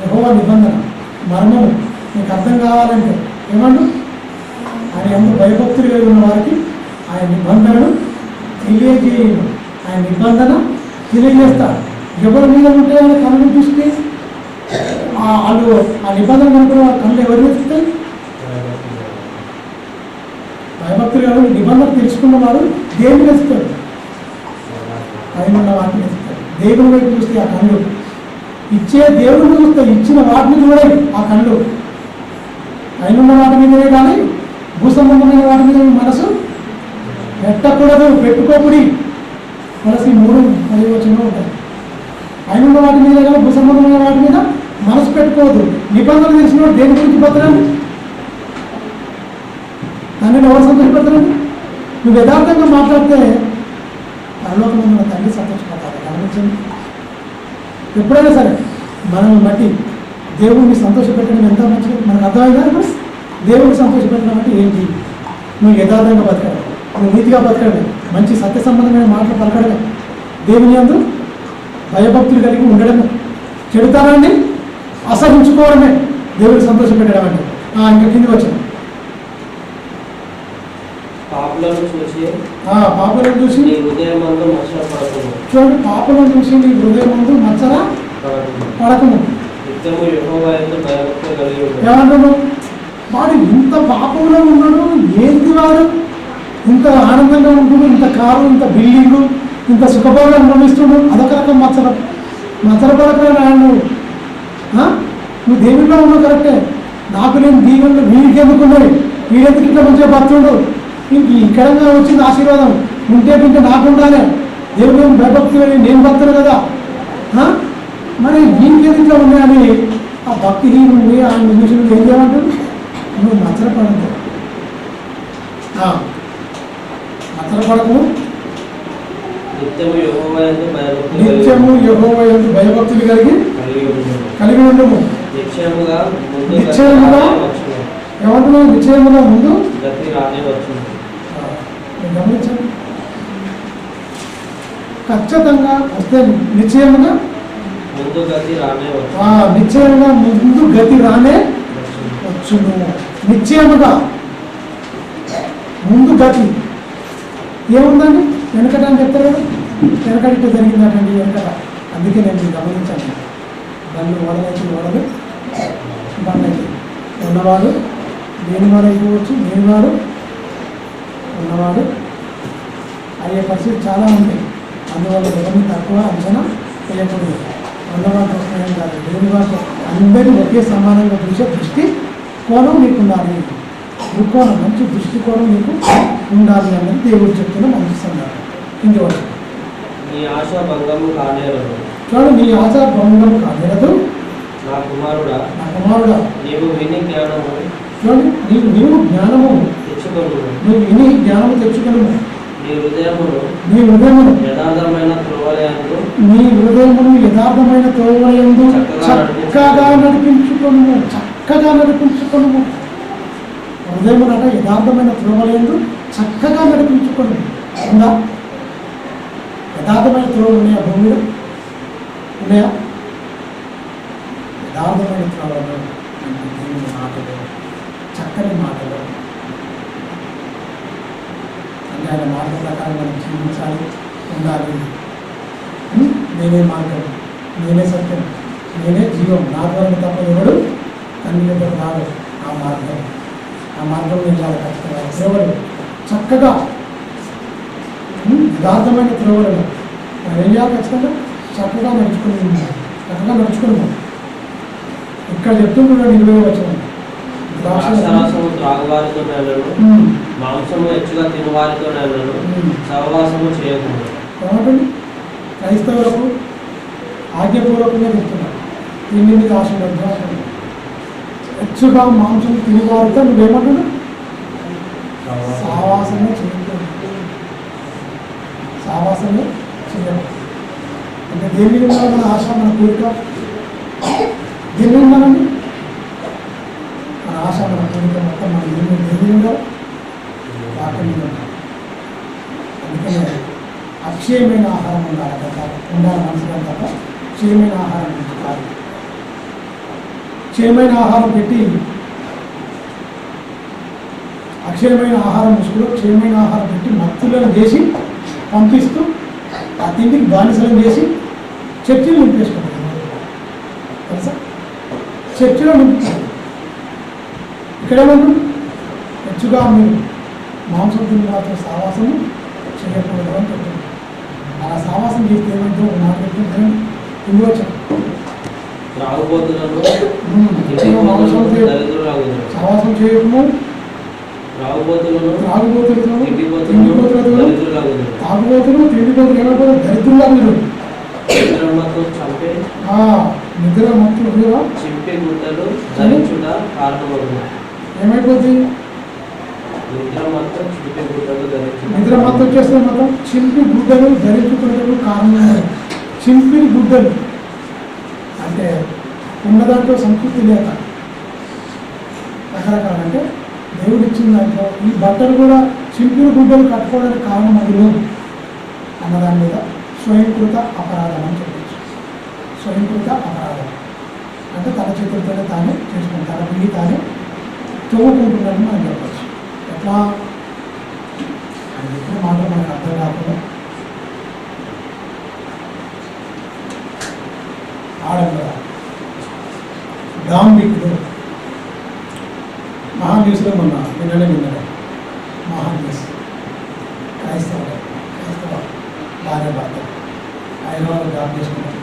యెహోవా నిబంధన మర్మము మీకు అర్థం కావాలంటే ఏమండు? ఆయన ఎంత భయభక్తులు కలిగి ఉన్న వారికి ఆయన నిబంధనను తెలియజేయను. ఆయన నిబంధన తెలియజేస్తాడు. ఎవరి మీద ఉంటే ఆయన కళ్ళు చూస్తే వాళ్ళు ఆ నిబంధన కనుక కళ్ళు ఎవరు వెతుకుతాయి? భయభక్తులు కలిగి నిబంధన తెలుసుకున్నవాడు దేవుని వెతుకుతాడు, పైన ఉన్న వాటిని వెతుకుతాడు. దేవుని వైపు చూస్తే ఆ కళ్ళు, ఇచ్చే దేవుడిని చూస్తే ఇచ్చిన వాటిని చూడాలి ఆ కళ్ళు. పైన ఉన్న వాటి మీదనే కానీ భూసంబంధమైన వాటి మీద మనసు పెట్టకూడదు, పెట్టుకోకుడి. మనసు 3 వచనంలో ఉంటాయి. పైన ఉన్న వాటి మీద కానీ భూసంబంధమైన వాటి మీద మనసు పెట్టుకోవద్దు. నిబంధన తెలిసిన వాడు దేని గురించి బతకండి? తండ్రిని ఎవరు సంతోషపెడతారండి? నువ్వు యథార్థంగా మాట్లాడితే పరలోకమైన తండ్రి సంతోషపడతాడు. గమనించండి, ఎప్పుడైనా సరే మనల్ని బట్టి దేవుడిని సంతోషపెట్టడం ఎంత మంచిది మనకు అర్థమైందా? దేవుడిని సంతోషపెట్టడం అంటే ఏంటి? నువ్వు యథార్థంగా బతకడం, నువ్వు నీతిగా బతకడమే, మంచి సత్య సంబంధమైన మాటలు పలకడమే, దేవుని యందు భయభక్తులు కలిగి ఉండడమే, చెడుతారాన్ని అసహించుకోవడమే దేవుడిని సంతోషపెట్టడం అంటే. ఇంకా కిందికి వచ్చాను, పాపలను చూసి చూడండి, పాపలను చూసి నీ హృదయం ముందు మచ్చర పడకము. ఏమంటాడు? వాడు ఇంత పాపంలో ఉన్నాడు, ఏంటి వాడు ఇంత ఆనందంగా ఉంటున్నాడు, ఇంత కారు, ఇంత బిల్డింగు, ఇంత సుఖభోగాలు అనుభవిస్తున్నాడు, అదొక రకం మచ్చర పడకరా నువ్వు దేవుడిలో ఉన్నావు కరెక్టే, నాకు నేను దీవెనలు వీడికి ఎందుకున్నాయి, వీడెందుకు ఇట్లా మంచిగా బతుండు, ఇంక ఇక్కడంగా వచ్చింది ఆశీర్వాదం, ఉంటే తింటే నాకు ఉండాలి, దేవుడు భయభక్తి నేను భక్తులు కదా, మరి దీనికి ఇట్లా ఉన్నాయని ఆ భక్తిహీనుండి ఆ నిమిషంలో ఏం చేయమంటాడు? నువ్వు మచ్చరపడదు, మచ్చరపడకు, నిత్యము యెహోవా యందు భయభక్తులు కలిగి ఉండము. నిశ్చయముగా ఏమంటున్నావు? నిశ్చయముగా ముందు గమనించండి, ఖచ్చితంగా వస్తే నిశ్చయముగా నిశ్చయంగా ముందు గతి రానే వచ్చును. నిశ్చయముగా ముందు గతి ఏముందండి? వెనకట అని చెప్తారు కదా, వెనకట ఇట్లా జరిగిందటండి వెనకట. అందుకే నేను గమనించాను, బండ్లు ఓడలు బండ్లైతే ఉన్నవాడు లేనివాడు అయిపోవచ్చు, లేనివాడు ఉన్నవాడు అయ్యే పరిస్థితి చాలా ఉంది. అందువల్ల ఎవరిని తక్కువ అంచనా వేయకూడదు. ఉన్నవాడు వస్తున్నాయని కాదు, లేనివాడు అందరినీ ఒకే సమానంగా చూసే దృష్టి కోణం మీకు ఉండాలి. దృక్కోణం, మంచి దృష్టి కోణం మీకు ఉండాలి అన్నది దేవుడు చెప్తున్న మంచిస్తున్నారు. ఇంకెవరు నీ ఆశ భంగము కానేరదు, చూడండి, నీ ఆశ భంగం కానేరదు నా కుమారుడా, నీవు విని జ్ఞానము నీవు జ్ఞానము తెచ్చుకొను, నువ్వు విని జ్ఞానము తెచ్చుకొను. నీ హృదయమును యథార్థమైన త్రోవయందు చక్కగా నడిపించుకొను. హృదయమునట యథార్థమైన త్రోవయందు చక్కగా నడిపించుకొను. ఉందా? యథార్థమైన త్రోవలు ఉన్నాయా భూమిలో? ఉన్నాయా? యథార్థమైన త్రోవలు అంటే దేవుని మాటలు, చక్కని మాటలు, అంటే ఆయన మాట ప్రకారం మనం జీవించాలి, ఉండాలి. నేనే మార్గం, నేనే సత్యం, నేనే జీవం, నా ద్వారా తప్ప ఎవడు తండ్రి దగ్గర రాడు. ఆ మార్గం వెళ్ళాలి ఖచ్చితంగా. త్రోవలు చక్కగా యథార్థమైన త్రోవలను వెళ్ళాలి ఖచ్చితంగా. చక్కగా నడుచుకున్నాం. ఇక్కడ చెప్తున్నాడు 20వ వచనం, ద్రాక్షారసము త్రాగువారితో నెలను, మాంసము హెచ్చుగా తినువారితో నెలను సహవాసము చేయకూడదు. ఏమంటుంది? క్రైస్తవులకు ఆజ్ఞపూర్వకంగా చెప్తున్నారు, తిండి మీద ఆశ హెచ్చుగా మాంసం తినేవారితో నువ్వేమంటున్నా? సావాసమే చేయాలి. అంటే దేని మీద మన ఆశ, మన కోరిక దేని మీద ఉండాలండి? అందుకే మొత్తం మనం ఏమి ఉండాలి వాటి మీద ఉండాలి. అందుకనే అక్షయమైన ఆహారం ఉండాలి కదా, ఉండాలి మనసులో తప్ప క్షయమైన ఆహారం కాదు. క్షయమైన ఆహారం పెట్టి అక్షయమైన ఆహారం ముసుగులో క్షయమైన ఆహారం పెట్టి మత్తులను చేసి పంపిస్తూ ఆ తిండికి బానిసలను చేసి చర్చిలు నింపేసుకుంటారు తెలుసా. చర్చిలో నింపుతారు. ఇక్కడేమన్నా హెచ్చుగా మీరు మాంసం తిని మాత్రం సావాసము చేయకూడదు అని చెప్తున్నారు. అలా సావాసం చేస్తే ఏమైతే నాకు చెప్తుంటారని ఇందులో సావాసం చేయకము తాగుబోతులు తిండిపోతులు ఏమైపోతే దరిద్రులు అందరూ నిద్ర మత్తులు ఏమైపోతుంది. నిద్ర మత్తు వచ్చేస్తే మాత్రం చింపి గుడ్డలు ధరించుకునేటప్పుడు కారణం. చింపి గుడ్డలు అంటే ఉన్న దాంట్లో సంతృప్తి లేక రకరకాలంటే దేవుడు ఇచ్చిన దాంట్లో ఈ బట్టలు కూడా చింపిన గుడ్డలు కట్టుకోవడానికి కారణం అది లేదు అన్నదాని మీద స్వయంకృత అపరాధం అని చెప్పచ్చు. స్వయంకృత అపరాధం అంటే తన చేతులతోనే తానే చేసుకుంటారు, తన పిల్లి తానే తోముకుంటున్నారని మనం చెప్పచ్చు. ఎట్లా అని చెప్పిన మాట మనకు అర్థం కాకుండా ఆడంబర డాంబికులు మహాన్యూస్లో నిన్ననే మహాన్యూస్ క్రైస్తవ భార్య భర్త హైదరాబాద్ జాబ్ చేసుకుంటారు.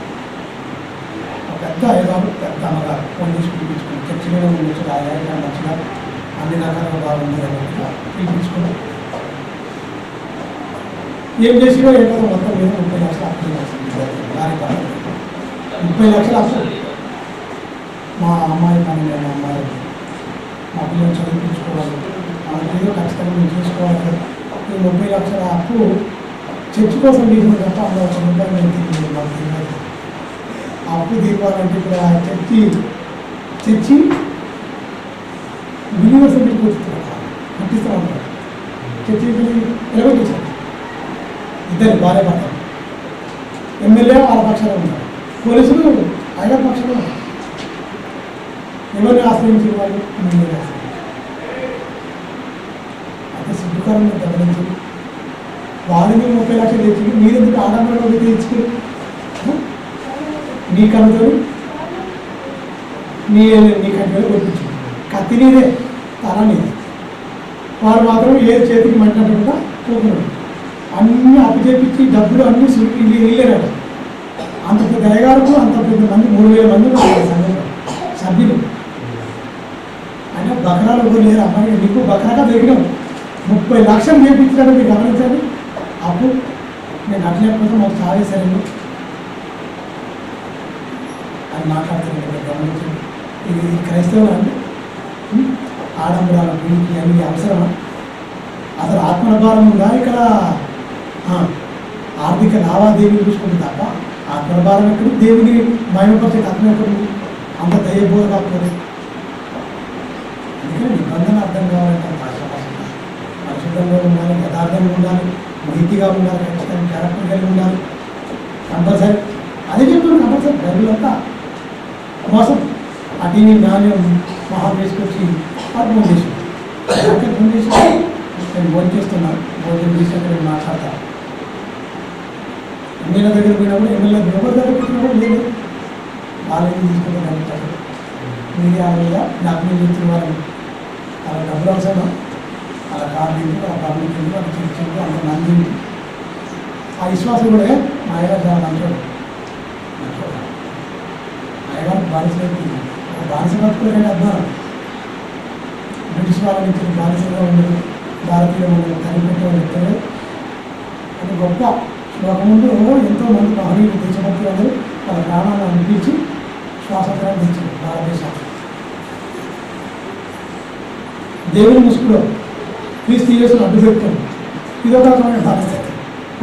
ఒక పెద్ద హైదరాబాద్ పెద్ద అమ్మగారు ఫోన్ చేసి పిలిపించుకుని చర్చిలో ఉండొచ్చు ఆయన నచ్చిన అన్ని రకాలుగా బాగుంది అన్నట్టుగా పిలిపించుకున్నారు. ఏం చేసినా ఏదో మొత్తం మీద 30 లక్షలు అప్పు చేస్తుంది భార్య భర్త. 30 లక్షలు అప్పు. మా అమ్మాయి పని మా అమ్మాయి మా పిల్లలు చదివించుకోవాలి, మనకేదో ఖచ్చితంగా మేము చేసుకోవాలి. ఈ 30 లక్షల అప్పు చర్చి కోసం తీసిన తప్ప అందులో 1 రూపాయలు నేను తీసుకోలేదు. మాకు తెలియదు ఆ అప్పు తీసుకోవాలంటే ఇప్పుడు ఆ చర్చి యూనివర్సిటీ కట్టిస్తూ ఉంటారు. చర్చి నిలబెట్టించారు. ఇద్దరు భార్య భర్త. ఎమ్మెల్యే వాళ్ళ పక్షాలు ఉంటారు, పోలీసులు ఆయన పక్షాలు ఉంటారు. ఎవరిని ఆశ్రయించిన వాళ్ళు మిమ్మల్ని ఆశ్రయించారు. అయితే సిద్ధుకారంగా గమనించి వాళ్ళని 30 లక్షలు తెచ్చి మీరెందుకు ఆడంబరంలో తెచ్చుకుని నీ కనుతో నీ కంటిలో కొట్టించు. కత్తి నీదే, తల నీదే. వారు మాత్రం ఏ చేతికి మంటకుండా పోకున్నాడు. అన్నీ అప్పు చేపించి డబ్బులు అన్నీ ఇల్లేరాడు. అంత పెద్ద అయ్యగారుకు అంత పెద్ద మంది 3000 మంది సంఘంలో సభ్యులు. ఆయన బకరాలు ఎవరు లేరు. అమ్మాయి నీకు బకరాగా దొరికినావు. 30 లక్షలు చేపించాడు. మీరు గమనించండి. అప్పు నేను అట్లేకపోతే మాకు చాలేసరి అని మాట్లాడుతున్నాను. గమనించండి. ఇది క్రైస్తవులు అండి. ఆడంబరాల గురికి అన్ని అవసరమా? అసలు ఆత్మభారం ఉందా ఇక్కడ? ఆర్థిక లావాదేవీలు చూసుకుంటే తప్ప ఆత్మభారం ఎక్కడ? దేవుని మహిమపరిచే ఆత్మ ఎక్కడుంది? అంత దయబోధ కాకపోతే. అందుకని నిబంధన అర్థం కావాలంటే పరిశుద్ధంగా ఉండాలి, యథార్థంగా ఉండాలి, నీతిగా ఉండాలి, ఖచ్చితంగా క్యారెక్టర్ కలిగి ఉండాలి. కంపల్సరీ అదే చెప్తున్నాను. కంపల్సరీ బైబిల్ అంతా మోసం. ఆ టీవీ నాణ్యం మహా తీసుకొచ్చి ఫోన్ చేసి ఫోన్ చేసి నేను భోజనం చేస్తున్నాను, భోజనం చేసినప్పుడు నేను మాట్లాడతాను. ఎమ్మెల్యే దగ్గర పోయినప్పుడు ఎమ్మెల్యే ఎవరి దగ్గర పెట్టినప్పుడు లేదు వాళ్ళని తీసుకుంటే కలుగుతారు. మీడియా మీద డాక్యుమెంట్ చేస్తున్న వాళ్ళని వాళ్ళ డబ్బులు అవసరం. వాళ్ళ కార్డు వాళ్ళ పబ్లిక్ వాళ్ళ చర్చలు అంత మంది ఆ విశ్వాసం కూడా మా అయ్యగారు చాలా మంచోడు. అయ్యగారు బానిసలకి ఒక బానిస బతుకులకంటే అర్థం. బ్రిటిష్ వాళ్ళ నుంచి బానిసగా ఉండదు, భారతీయ ఉండదు, తల్లిపెట్టే వాళ్ళు చెప్తారు. అది గొప్ప శ్లోకముందు ఎంతోమంది మహనీయులు దేశభక్తి వాళ్ళు వాళ్ళ ప్రాణాలను అనిపించి శ్వాసత్రాలు తెచ్చారు భారతదేశాన్ని. దేవుని ముసుగులో క్రీస్తు యేసును అడ్డు పెట్టుకుని ఇదొక రకమైన బాధ్యత.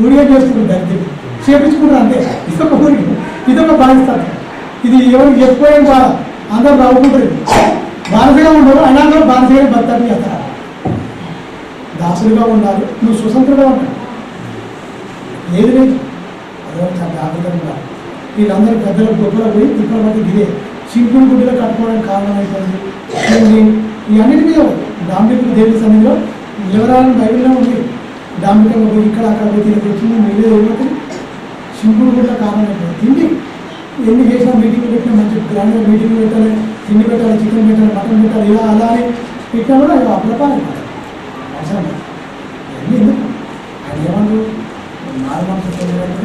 ఊడిగా చేస్తున్నారు, దరిద్రం చేపించుకుంటారు అంతే. ఇదొక ఊరికి ఇదొక బాధ్యత. ఇది ఎవరికి చెప్పిపోయాం బాధ అందరూ నవ్వుకుంటారు. బానిసగా ఉండరు, అయినా కూడా బానిసగా బతాన్ని చేస్తారు. దాసులుగా ఉండాలి, నువ్వు స్వతంత్రంగా ఉండాలి, ఏది లేదు. అదే చాలా జాగ్రత్తగా ఉండాలి. వీళ్ళందరూ పెద్దలకు గొప్పలో పోయి తిప్పల మధ్య ఇదే సింపుల్ గుడ్డలో కట్టుకోవడానికి కారణం అయిపోయింది. ఇవన్నిటి మీద డాంబికులు దేవుని సన్నిధిలో నిలవరాలని బైబిల్లో ఉంది. డాంబికంగా పోయి ఇక్కడ అక్కడ పోయి తిరిగి వచ్చింది మీదే ఏమవుతుంది, సింపుల్ గుడ్డ కారణం అయిపోయింది. తిండి ఎన్ని చేసినా మీటింగ్లు పెట్టినా మంచి గ్రాండ్గా మీటింగ్లు పెట్టాలి, తిండి పెట్టాలి, చికెన్ పెట్టాలి, మటన్ పెట్టాలి, ఇలా అలా అని పెట్టినా కూడా అవి అప్రపాలి అవసరం. ఇవన్నీ ఎందుకు ఆయన ఏమన్నా నార్మల్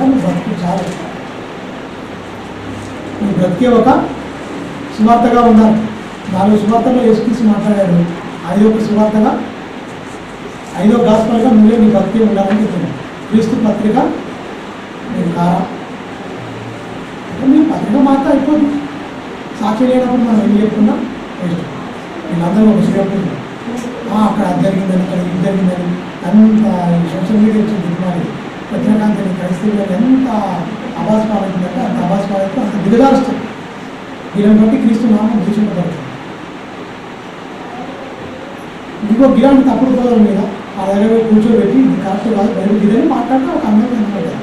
నువ్వు బ్రతుకు చాలు, నువ్వు బ్రతికే ఒక సువార్తగా ఉండాలి. 4 సువార్తల్లో యేసుక్రీస్తు మాట్లాడాడు, 5వ సువార్తగా 5వ గాస్పల్గా నువ్వే నీ భక్తి ఉండాలని చెప్తున్నాను. క్రీస్తు పత్రిక మీరు కారా, మీ పత్రిక మాత్రం అయిపోతుంది. సాక్షి లేనప్పుడు మనం ఏం చెప్పుకున్నా వేస్ట్. వీళ్ళందరూ ఒక శ్రీపుడు అక్కడ అది జరిగిందని, ఇక్కడ ఇది జరిగిందని అంత సోషల్ మీడియా వచ్చి దిగుమాలి రజనకాంత్ క్రైస్తవులు ఎంత అభాస్పాలవుతుందంటే అంత అభాస్పాలవుతూ అంత దిగజారుస్తుంది. వీళ్ళని బట్టి క్రీస్తు నామం దూషింపబడుతుంది. ఇంకో గిలాంటి తప్పుడు పదాల మీద ఆ దగ్గర కూర్చోబెట్టి ఇది కరెక్ట్ కాదు బయట ఇదని మాట్లాడితే ఒక అందరికీ కనపడదు.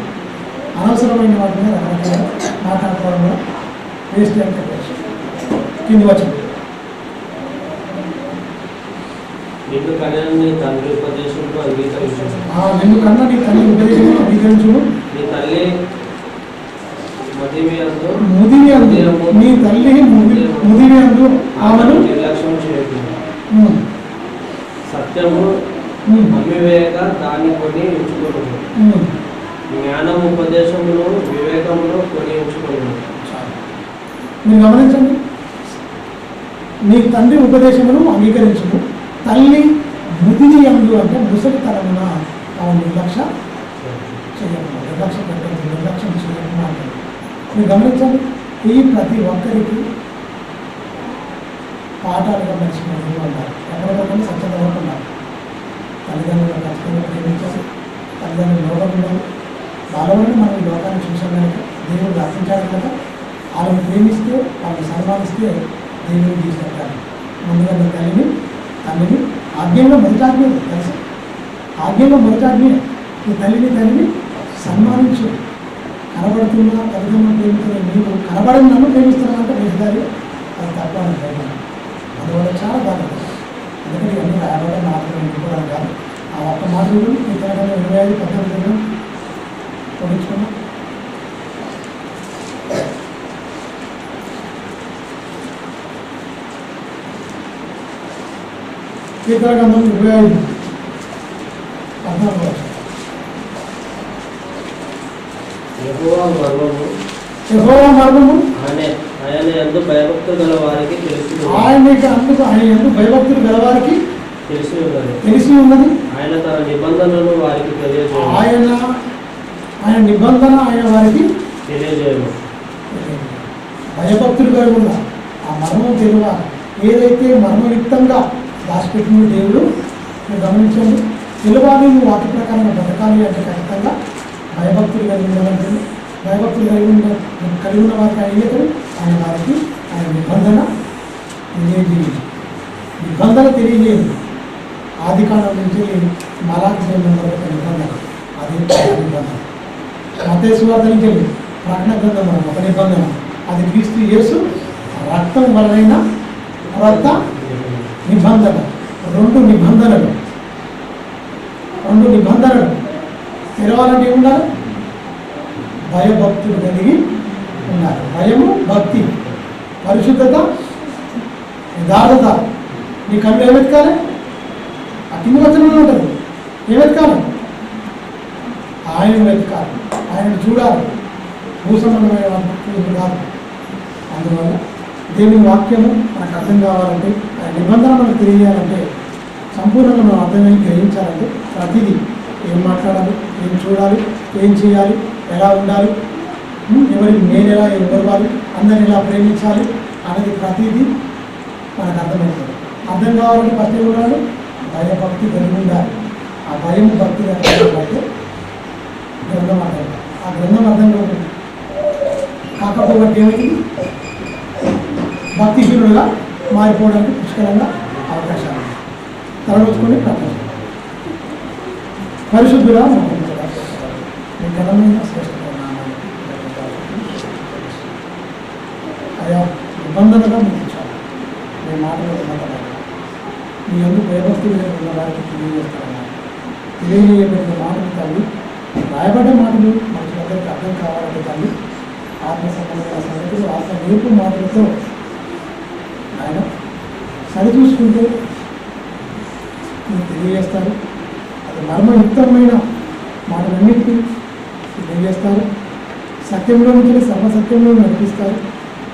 అనవసరమైన వాటి మీద రకరకాల మాట్లాడుకోవడం కూడా వేస్ట్ అని చెప్పచ్చు. కింది వచ్చింది నిన్ను కన్నా నీ తండ్రి ఉపదేశంలో అంగీకరించు, నిన్ను కన్నా నీ తల్లి ఉపదేశంలో అంగీకరించు, నీ తల్లి ముదిమి అందు నీ తల్లి ముదిమి అందు ఆమెను నిర్లక్ష్యం చేయకుండా సత్యము అవివేక దాన్ని కొని ఉంచుకోను, జ్ఞానం ఉపదేశమును వివేకమును కొని ఉంచుకోను. మీరు గమనించండి, నీ తండ్రి ఉపదేశమును అంగీకరించుము, తల్లి ముదిని అందు అంటే ముసలితనమున ఆమె నిర్లక్ష్యం చేయకుండా, నిర్లక్ష్యం పెట్టండి, నిర్లక్ష్యం చేయకుండా అంటే మీరు గమనించండి. ఈ ప్రతి ఒక్కరికి పాఠాలుగా మర్చిపోయి ఉండాలి. ఎక్కడికక్కడ సత్యత వరకు ఉండాలి. తల్లిదండ్రులు ఖచ్చితంగా ప్రేమించాలి, తల్లిదండ్రులు లోపల ఉండాలి. వాళ్ళ వల్ల మనం ఈ లోకాన్ని చూసాం కనుక దేవుడు రక్షించాడు కనుక వాళ్ళని ప్రేమిస్తే వాళ్ళని సన్మానిస్తే దేవుడిని తీసుకెళ్తాడు. ముందుగా నీ తల్లిని తండ్రిని ఆజ్ఞంలో మొదటాజ్ఞ తెలుసు, ఆజ్ఞంలో మొదటాజ్ఞ నీ తల్లిని సన్మానించు. కనబడుతున్నా తల్లిదండ్రులు ప్రేమిస్తున్న నీకు కనబడని నన్ను ప్రేమిస్తున్నానంటే వేసేదారి అది తప్ప అని భయపడాలి. అందువల్ల చాలా బాగుంది. ఎందుకంటే ఇవన్నీ రాయబడ్డ మాత్రం ఇంకోవడం కాదు. ఆ ఒక్క మాట ఈ తెలంగాణ 25-18 పొడించుకున్నాం. కీర్తనగ్రంథం 25-14 యెహోవా మార్గము ఆయన యందు భయభక్తులు గల వారికి ఆయన యందు భయభక్తులు గల వారికి తెలిసి ఉన్నది. ఆయన తన నిబంధనలను వారికి తెలియజేయను, ఆయన నిబంధన ఆయన వారికి తెలియజేయను. భయభక్తులు కలిగి ఉన్న ఆ మర్మం తెలియాలి. ఏదైతే మర్మయుక్తంగా దాచిపెట్టిన దేవుడు మీరు గమనించండి. తెలియాలి, నువ్వు వాటి ప్రకారంగా బతకాలి అంటే ఖచ్చితంగా భయభక్తులు కలిగి ఉండాలంటే భయభక్తులు కలిగి ఉన్న వారికి ఆయన వారికి ఆయన నిబంధన తెలియజేయదు. నిబంధన తెలియజేయదు. ఆది కాలం నుంచి మలాకి వరకు నిబంధన, అది నిబంధన. మత్తయి సువార్త నుంచి ప్రకటన గ్రంథం ఒక నిబంధన, అది క్రీస్తు యేసు రక్తం వలన కొత్త నిబంధన. రెండు నిబంధనలు తెరవాలంటే ఏముండాలి? భయభక్తులు కలిగి ఉండాలి. భయము, భక్తి, పరిశుద్ధత, యథార్థత. నీ కళ్ళు ఏమెత్తుకాలి? ఆ కింద వచనంలో ఉంటుంది. ఏమెత్తుకాలి? ఆయన వెతకాలి, ఆయనను చూడాలి. భూసంబంధమైన భక్తులు కాదు. అందువల్ల దేవుని వాక్యము మనకు అర్థం కావాలంటే, ఆయన నిబంధన మనకు తెలియాలంటే, సంపూర్ణంగా మనం అర్థమై గ్రహించాలంటే ప్రతిదీ ఏం మాట్లాడాలి, ఏం చూడాలి, ఏం చేయాలి, ఎలా ఉండాలి, నేను ఎలా ఇవ్వాలి, అందరిని ఎలా ప్రేమించాలి అనేది ప్రతిదీ మనకు అర్థమవుతుంది. అర్థం కావాలంటే ఫస్ట్ ఏం ఉండాలి? భయభక్తి కలిగి ఉండాలి. ఆ భయం భక్తి అంటే గ్రంథం అర్థం. ఆ గ్రంథం అర్థం కాకపోతే ఏమైంది? భక్తిహీనుడుగా మారిపోవడానికి పుష్కలంగా అవకాశాలు ఉన్నాయి. తలవంచుకొని ప్రపంచం పరిశుద్ధులా మీ ఘనమైన శ్రేష్టమైన నామానికి అయా నిబంధనగా మీకు ఇచ్చారు. మీ మాటలు ఉన్నతమైన మీ ఎందుకు భయభక్తులు ఉన్న వారికి తెలియజేస్తారన్నారు. తెలియజేయబడిన మాటలు తల్లి, రాయబడ్డ మాటలు మనుషులందరికీ అర్థం కావాలంటే తల్లి ఆత్మ సంబంధమైన సంగతులు ఆత్మ నేర్పు మాటలతో ఆయన సరిచూసుకుంటే మీరు తెలియజేస్తారు. అది మర్మయుక్తమైన మాటలన్నింటినీ తెలియజేస్తారు. సత్యంలో నుంచి సర్వసత్యంలో నడిపిస్తారు.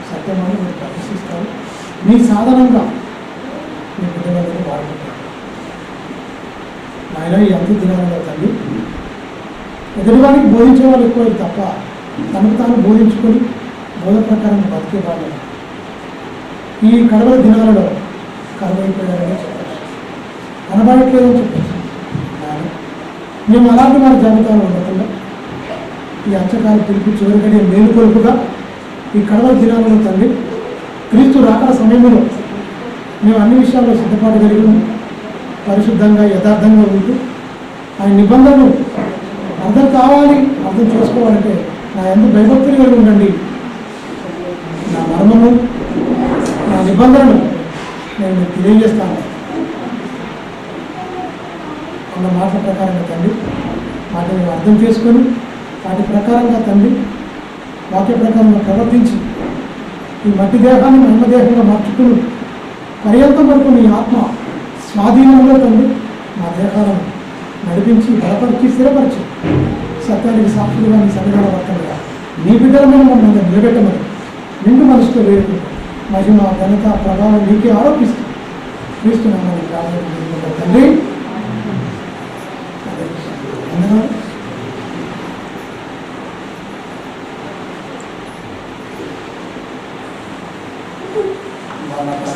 సత్యమాన్ని మీరు ప్రదర్శిస్తారు. మీ సాధనంగా మీ బిడ్డలను వాడుకుంటారు. ఆయన ఈ అంత్య దినాలలో తల్లి ఎదుటివానికి బోధించే వాళ్ళు ఎక్కువ తప్ప తనకు తాను బోధించుకొని బోధ ప్రకారం బతికే వాళ్ళు ఈ కడవల దినాలలో కరువైపోయారని చెప్పచ్చు, కనబడట్లేదని చెప్పచ్చు. మేము అలాంటి వారి జాబితాలో ఉండకుండా ఈ అచ్చకాల పిలుపు చివరికడే మేలుకొలుపుగా ఈ కడవల దినాలలో తండ్రి క్రీస్తు రాకడ సమయంలో మేము అన్ని విషయాల్లో సిద్ధపాటు కలిగి పరిశుద్ధంగా యథార్థంగా ఉంటూ ఆయన నిబంధనలు అర్థం కావాలి, అర్థం చేసుకోవాలంటే నా ఎందుకు భయభక్తులు కలిగి ఉండండి. నా మర్మము నా నిబంధనలు నేను మీకు తెలియజేస్తాను అన్న మాటల ప్రకారంగా తండ్రి వాటిని అర్థం చేసుకొని వాటి ప్రకారంగా తండ్రి వాక్య ప్రకారంగా ప్రవర్తించి ఈ మట్టి దేహాన్ని మహిమదేహంగా మార్చుకుని పర్యంతం వరకు నీ ఆత్మ స్వాధీనంలో తండ్రి మా దేహాలను నడిపించి బలపరిచి స్థిరపరిచి సత్యానికి సాక్షులుగా నీ సన్నిధాన వర్తంగా నీ బిడ్డలమైన మమ్మల్ని నిలబెట్టమని నిండు మనసుతో వేడుకుంటాం. మహిమ ఘనత ప్రభావం నీకే ఆరోపిస్తూ క్రీస్తున్నామని ప్రారంభించిన తండ్రి. వాళ్ళ